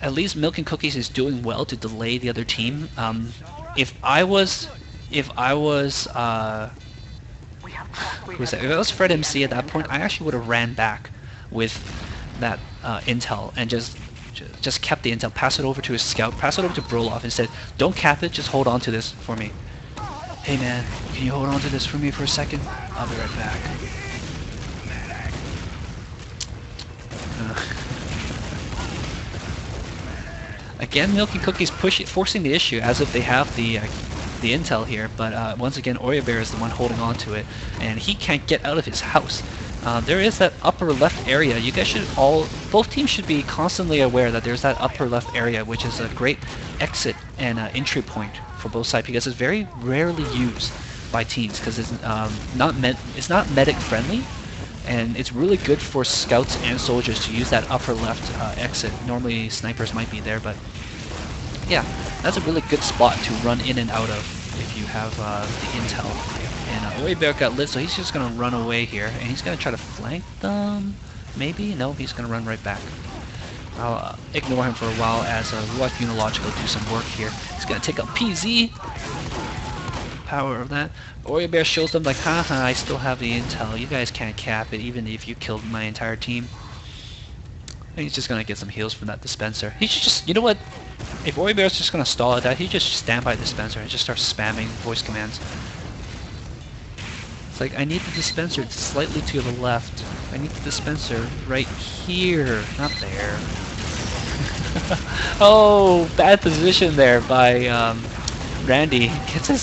at least Milk and Cookies is doing well to delay the other team. If I was Fred MC at that point, I actually would have ran back with that intel and just kept the intel, pass it over to his scout, pass it over to Broloff and said, don't cap it, just hold on to this for me. Hey man, can you hold on to this for me for a second? I'll be right back. Again, Milk and Cookies forcing the issue as if they have the intel here, but once again, Oreo Bear is the one holding on to it, and he can't get out of his house. There is that upper left area. You guys should both teams should be constantly aware that there's that upper left area, which is a great exit and entry point for both sides, because it's very rarely used by teams, because it's not medic friendly, and it's really good for scouts and soldiers to use that upper left exit. Normally snipers might be there, but yeah, that's a really good spot to run in and out of if you have the intel. And Oreo Bear got lit, so he's just going to run away here, and he's going to try to flank them, maybe? No, he's going to run right back. I'll ignore him for a while as What Unilogical do some work here. He's gonna take out PZ. Power of that. Oreo Bear shows them like, haha, I still have the intel. You guys can't cap it even if you killed my entire team. And he's just gonna get some heals from that dispenser. He should just, you know what? If Oreo Bear's just gonna stall at that, he just stand by the dispenser and just start spamming voice commands. It's like, I need the dispenser slightly to the left. I need the dispenser right here, not there. Oh, bad position there by Randy. Gets his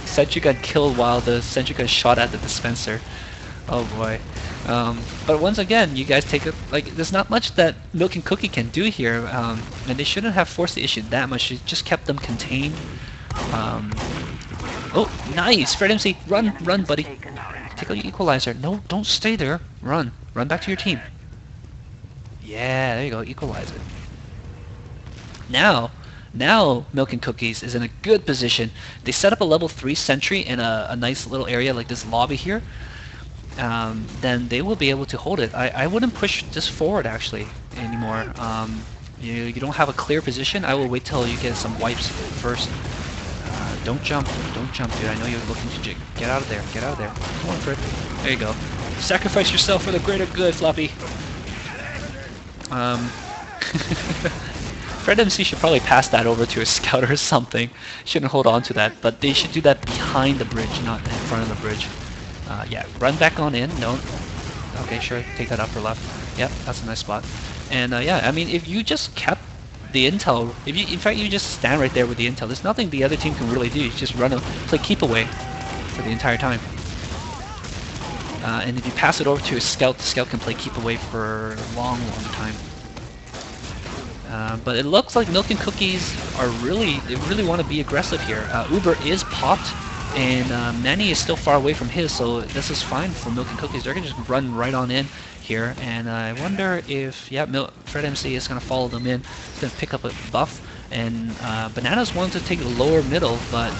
sentry gun killed while the sentry gun shot at the dispenser. Oh boy. But once again, you guys take it, like, there's not much that Milk and Cookie can do here, and they shouldn't have forced the issue that much. It just kept them contained. Oh, nice! Fred MC, run, run, buddy. Take out your equalizer. No, don't stay there. Run. Run back to your team. Yeah, there you go, equalize it. Now Milk and Cookies is in a good position. They set up a level 3 sentry in a nice little area like this lobby here. Then they will be able to hold it. I wouldn't push this forward actually anymore. You don't have a clear position. I will wait till you get some wipes first. Don't jump, dude. I know you're looking to get out of there. Get out of there. Come on, Fred. There you go. Sacrifice yourself for the greater good, Floppy. Fred MC should probably pass that over to a scout or something. Shouldn't hold on to that, but they should do that behind the bridge, not in front of the bridge. Yeah, run back on in. No. Okay, sure. Take that upper left. Yep, that's a nice spot. And yeah, I mean, if you just kept the intel, if you, in fact, you just stand right there with the intel, there's nothing the other team can really do. You just play keep away for the entire time. And if you pass it over to a scout, the scout can play keep away for a long, long time. But it looks like Milk and Cookies are they really want to be aggressive here. Uber is popped, and Manny is still far away from his, so this is fine for Milk and Cookies. They're gonna just run right on in here, and I wonder if, yeah, Fred MC is gonna follow them in. He's gonna pick up a buff, and Bananas wanted to take the lower middle, but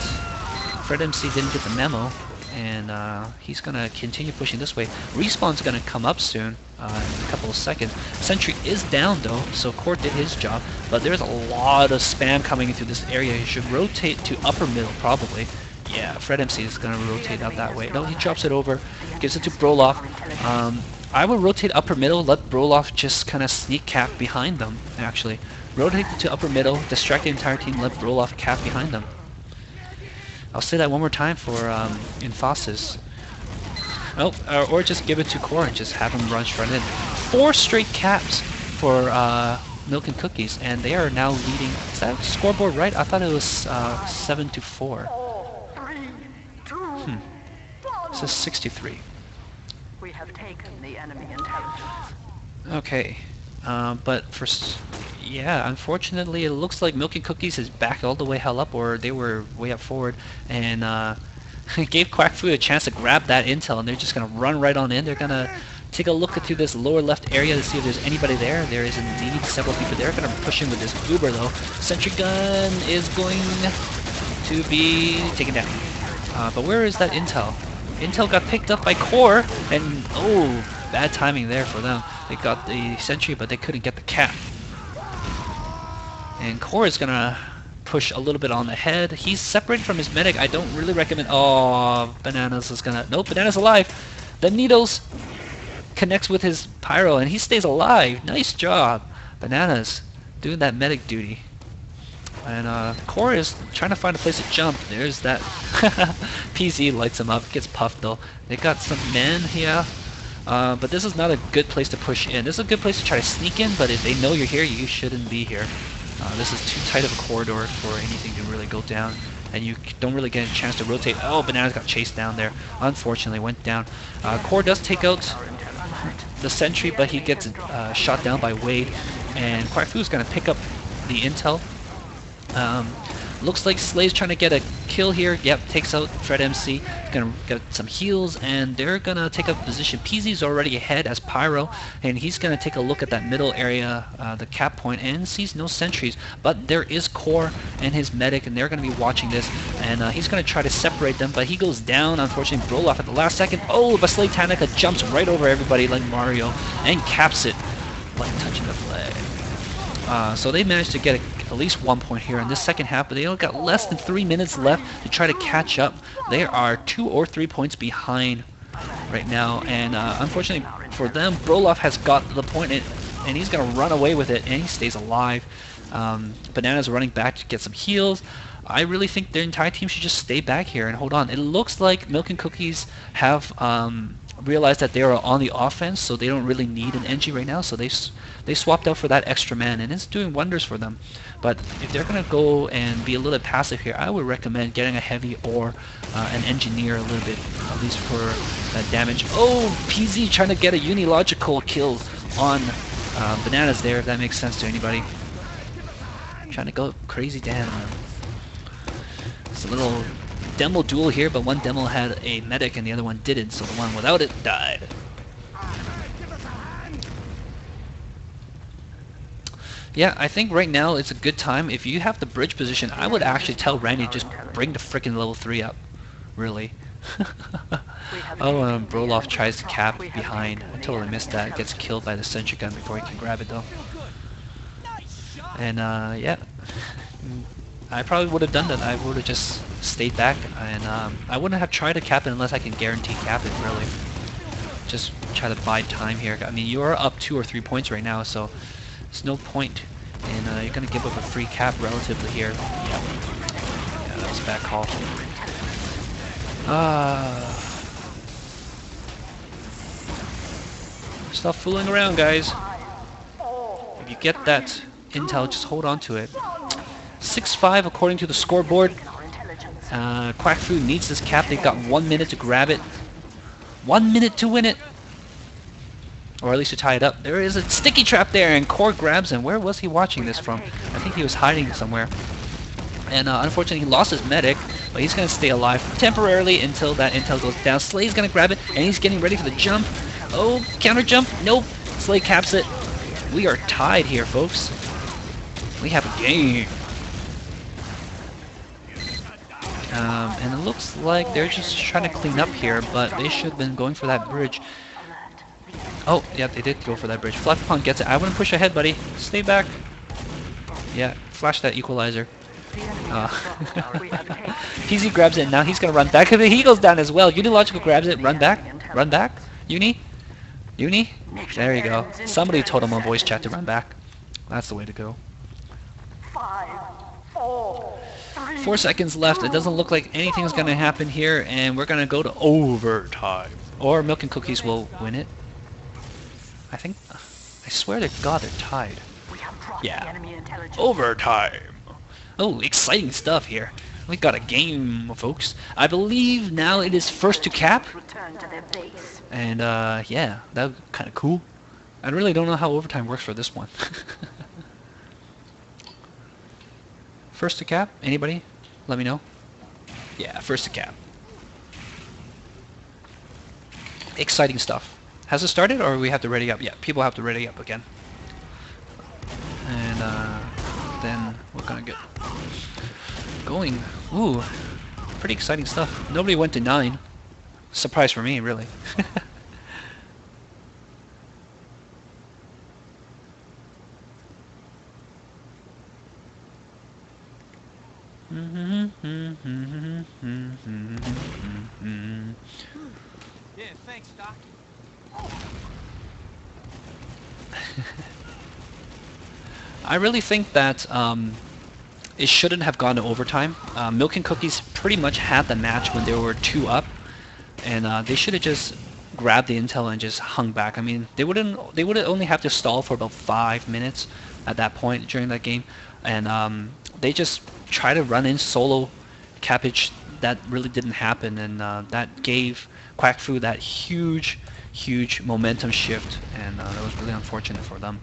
Fred MC didn't get the memo, and he's gonna continue pushing this way. Respawn's gonna come up soon, in a couple of seconds. Sentry is down though, so Core did his job, but there's a lot of spam coming into this area. He should rotate to upper middle probably. Yeah, Fred MC is gonna rotate out that way. No, he drops it over, gives it to Broloff. I would rotate upper middle, let Broloff just kind of sneak cap behind them, actually. Rotate to upper middle, distract the entire team, let Broloff cap behind them. I'll say that one more time for Emphasis. Oh, or just give it to Core and just have him run straight in. 4 straight caps for Milk and Cookies, and they are now leading. Is that scoreboard right? I thought it was 7-4. This is 63. We have taken the enemy intelligence. Okay, but yeah, unfortunately, it looks like Milk and Cookies is back all the way hell up, or they were way up forward, and gave QuackFu a chance to grab that intel, and they're just gonna run right on in. They're gonna take a look into this lower left area to see if there's anybody there. There is indeed several people there. Gonna push in with this Uber though. Sentry gun is going to be taken down. But where is that intel? Intel got picked up by Core, and oh, bad timing there for them. They got the sentry, but they couldn't get the cap. And Core is gonna push a little bit on the head. He's separated from his medic. I don't really recommend. Oh, Bananas is gonna. Nope, Bananas alive. The needles connects with his pyro, and he stays alive. Nice job, Bananas, doing that medic duty. And Core is trying to find a place to jump. There's that. PZ lights him up. Gets puffed though. They got some men here. But this is not a good place to push in. This is a good place to try to sneak in, but if they know you're here, you shouldn't be here. This is too tight of a corridor for anything to really go down, and you don't really get a chance to rotate. Oh, Bananas got chased down there. Unfortunately, went down. Core does take out the sentry, but he gets shot down by Wade, and QuackFu is going to pick up the intel. Looks like Slay's trying to get a kill here. Yep, takes out Fred MC. Gonna get some heals, and they're gonna take up position. PZ's already ahead as Pyro, and he's gonna take a look at that middle area, the cap point, and sees no sentries. But there is Core and his medic, and they're gonna be watching this, and he's gonna try to separate them, but he goes down. Unfortunately, Broloff at the last second. Oh, but Slay Tanica jumps right over everybody like Mario and caps it like touching the flag. So they managed to get at least 1 point here in this second half, but they only got less than 3 minutes left to try to catch up. They are 2 or 3 points behind right now, and unfortunately for them, Broloff has got the point, and he's going to run away with it, and he stays alive. Banana's running back to get some heals. I really think their entire team should just stay back here and hold on. It looks like Milk and Cookies have realized that they are on the offense, so they don't really need an NG right now, so they swapped out for that extra man, and it's doing wonders for them. But if they're going to go and be a little bit passive here, I would recommend getting a heavy or an engineer a little bit, at least for damage. Oh, PZ trying to get a unilogical kill on Bananas there, if that makes sense to anybody. Trying to go crazy down. It's a little demo duel here, but one demo had a medic and the other one didn't, so the one without it died. Yeah, I think right now it's a good time. If you have the bridge position, I would actually tell Randy just bring the freaking level 3 up. Really. Oh, Broloff tries to cap behind. I totally missed that. Gets killed by the sentry gun before he can grab it though. And yeah, I probably would have done that. I would have just stayed back, and I wouldn't have tried to cap it unless I can guarantee cap it, really. Just try to buy time here. I mean, you are up 2 or 3 points right now, so there's no point in you're going to give up a free cap relatively here. Yeah, that was a bad call. Stop fooling around, guys. If you get that intel, just hold on to it. 6-5 according to the scoreboard. QuackFu needs this cap. They've got 1 minute to grab it. 1 minute to win it. Or at least to tie it up. There is a sticky trap there, and Core grabs him. Where was he watching this from? I think he was hiding somewhere. And unfortunately, he lost his medic, but he's going to stay alive temporarily until that intel goes down. Slay's going to grab it, and he's getting ready for the jump. Oh, counter jump. Nope. Slay caps it. We are tied here, folks. We have a game. And it looks like they're just trying to clean up here, but they should have been going for that bridge. Oh, yeah, they did go for that bridge. Fluffypunk gets it. I wouldn't push ahead, buddy. Stay back. Yeah, flash that equalizer. PZ grabs it, and now he's going to run back. He goes down as well. Unilogical grabs it. Run back. Run back. Uni. Uni. There you go. Somebody told him on voice chat to run back. That's the way to go. 4 seconds left. It doesn't look like anything's going to happen here, and we're going to go to overtime. Or Milk and Cookies will win it. I swear to God they're tied. Yeah. Overtime. Oh, exciting stuff here. We got a game, folks. I believe now it is first to cap. And yeah, that was kind of cool. I really don't know how overtime works for this one. First to cap? Anybody? Let me know. Yeah, first to cap. Exciting stuff. Has it started, or we have to ready up? Yeah, people have to ready up again. And then we're gonna get going. Ooh, pretty exciting stuff. Nobody went to 9. Surprise for me, really. Yeah, thanks, Doc. I really think that it shouldn't have gone to overtime. Milk and Cookies pretty much had the match when they were 2 up, and they should have just grabbed the intel and just hung back. I mean, they would only have to stall for about 5 minutes at that point during that game, and they just try to run in solo cappage. That really didn't happen, and that gave QuackFu that huge momentum shift, and that was really unfortunate for them.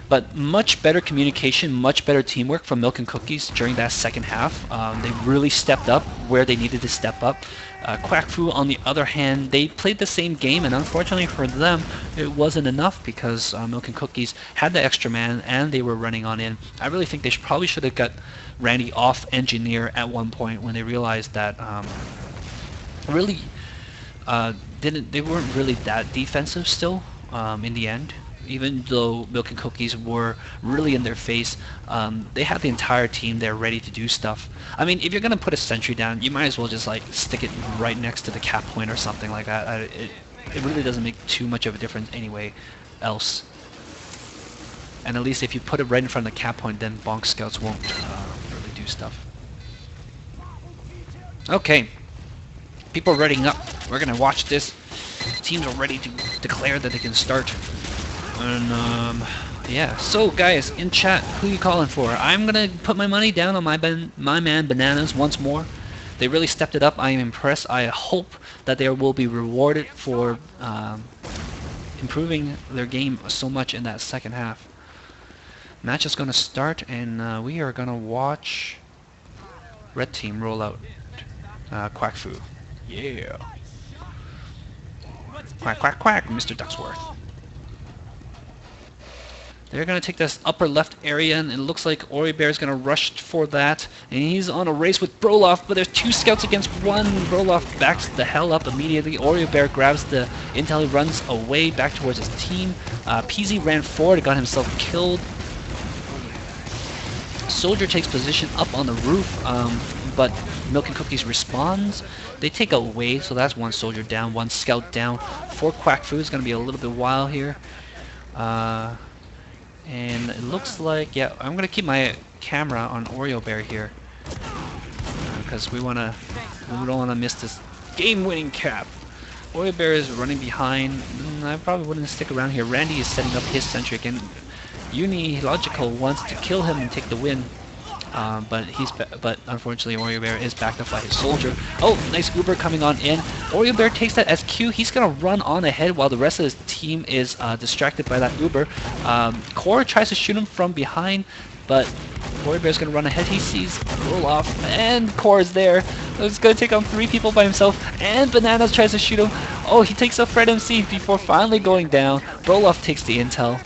But much better communication, much better teamwork from Milk and Cookies during that second half. They really stepped up where they needed to step up. QuackFu, on the other hand, they played the same game, and unfortunately for them, it wasn't enough because Milk and Cookies had the extra man and they were running on in. I really think they probably should have got Randy off engineer at one point when they realized that they weren't really that defensive still in the end. even though Milk and Cookies were really in their face, they had the entire team there ready to do stuff. I mean, if you're gonna put a sentry down, you might as well just like stick it right next to the cap point or something like that. It really doesn't make too much of a difference anyway else. And at least if you put it right in front of the cap point, then bonk scouts won't really do stuff. Okay, people are readying up. We're gonna watch this. Teams are ready to declare that they can start. And yeah, so guys, in chat, who you calling for? I'm gonna put my money down on my man Bananas once more. They really stepped it up. I am impressed. I hope that they will be rewarded for improving their game so much in that second half. Match is gonna start, and we are gonna watch red team roll out QuackFu. Yeah. Quack, quack, quack, Mr. Ducksworth. They're going to take this upper left area, and it looks like Oribear is going to rush for that. And he's on a race with Broloff, but there's two scouts against one. Broloff backs the hell up immediately. Oribear grabs the intel, he runs away back towards his team. PZ ran forward, got himself killed. Soldier takes position up on the roof, but Milk and Cookies responds. They take away, so that's one soldier down, one scout down. For QuackFu, it's going to be a little bit while here. And it looks like, yeah, I'm going to keep my camera on Oreo Bear here. Because we don't want to miss this game-winning cap. Oreo Bear is running behind. I probably wouldn't stick around here. Randy is setting up his centric, and Unilogical wants to kill him and take the win. But unfortunately Oreo Bear is backed up by his soldier. Oh, nice Uber coming on in. Oreo Bear takes that as Q. He's gonna run on ahead while the rest of his team is distracted by that Uber. Core tries to shoot him from behind, but Oreo Bear's gonna run ahead. He sees Roloff, and Core is there. He's gonna take on 3 people by himself, and Bananas tries to shoot him. Oh, he takes a Fred MC before finally going down. Broloff takes the intel.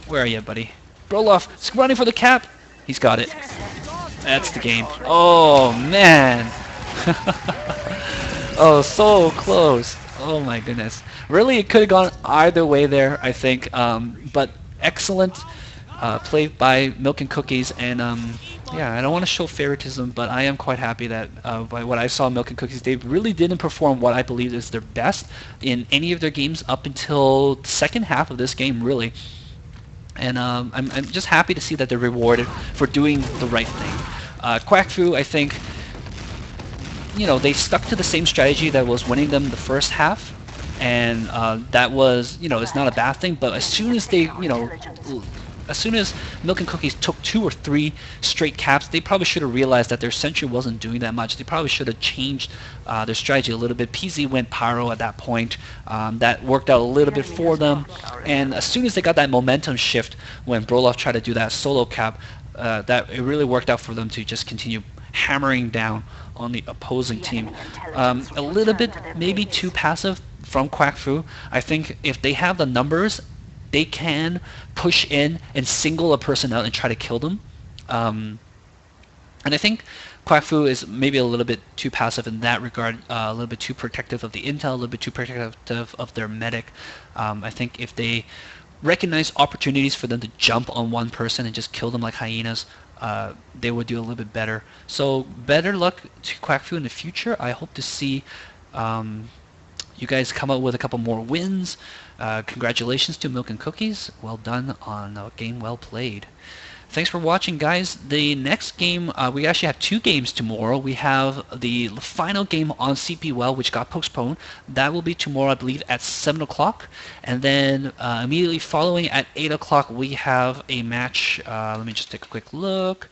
Where are you, buddy? Broloff is running for the cap. He's got it. That's the game. Oh, man. Oh, so close. Oh, my goodness. Really, it could have gone either way there, I think. But excellent play by Milk and Cookies. And, yeah, I don't want to show favoritism, but I am quite happy that by what I saw Milk and Cookies, they really didn't perform what I believe is their best in any of their games up until the second half of this game, really. And I'm just happy to see that they're rewarded for doing the right thing. QuackFu, I think, they stuck to the same strategy that was winning them the first half, and that was, it's not a bad thing. But as soon as they, as soon as Milk and Cookies took 2 or 3 straight caps, they probably should have realized that their sentry wasn't doing that much. They probably should have changed their strategy a little bit. PZ went Pyro at that point. That worked out a little bit for them. And as soon as they got that momentum shift when Broloff tried to do that solo cap, that it really worked out for them to just continue hammering down on the opposing team. A little bit maybe too passive from QuackFu. I think if they have the numbers, they can push in and single a person out and try to kill them. And I think QuackFu is maybe a little bit too passive in that regard, a little bit too protective of the intel, a little bit too protective of their medic. I think if they recognize opportunities for them to jump on one person and just kill them like hyenas, they would do a little bit better. So better luck to QuackFu in the future. I hope to see you guys come out with a couple more wins. Congratulations to Milk and Cookies. Well done on a game well played. Thanks for watching, guys. The next game, we actually have 2 games tomorrow. We have the final game on CPWell, which got postponed. That will be tomorrow, I believe, at 7 o'clock. And then immediately following at 8 o'clock, we have a match. Let me just take a quick look.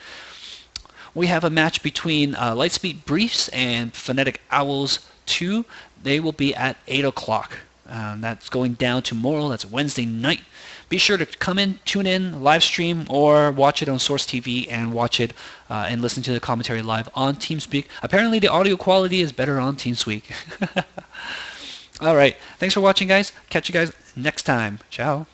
We have a match between Lightspeed Briefs and Phonetic Owls 2. They will be at 8 o'clock. That's going down tomorrow. That's Wednesday night. Be sure to come in, tune in, live stream, or watch it on Source TV and watch it and listen to the commentary live on TeamSpeak. Apparently the audio quality is better on TeamSpeak. All right. Thanks for watching, guys. Catch you guys next time. Ciao.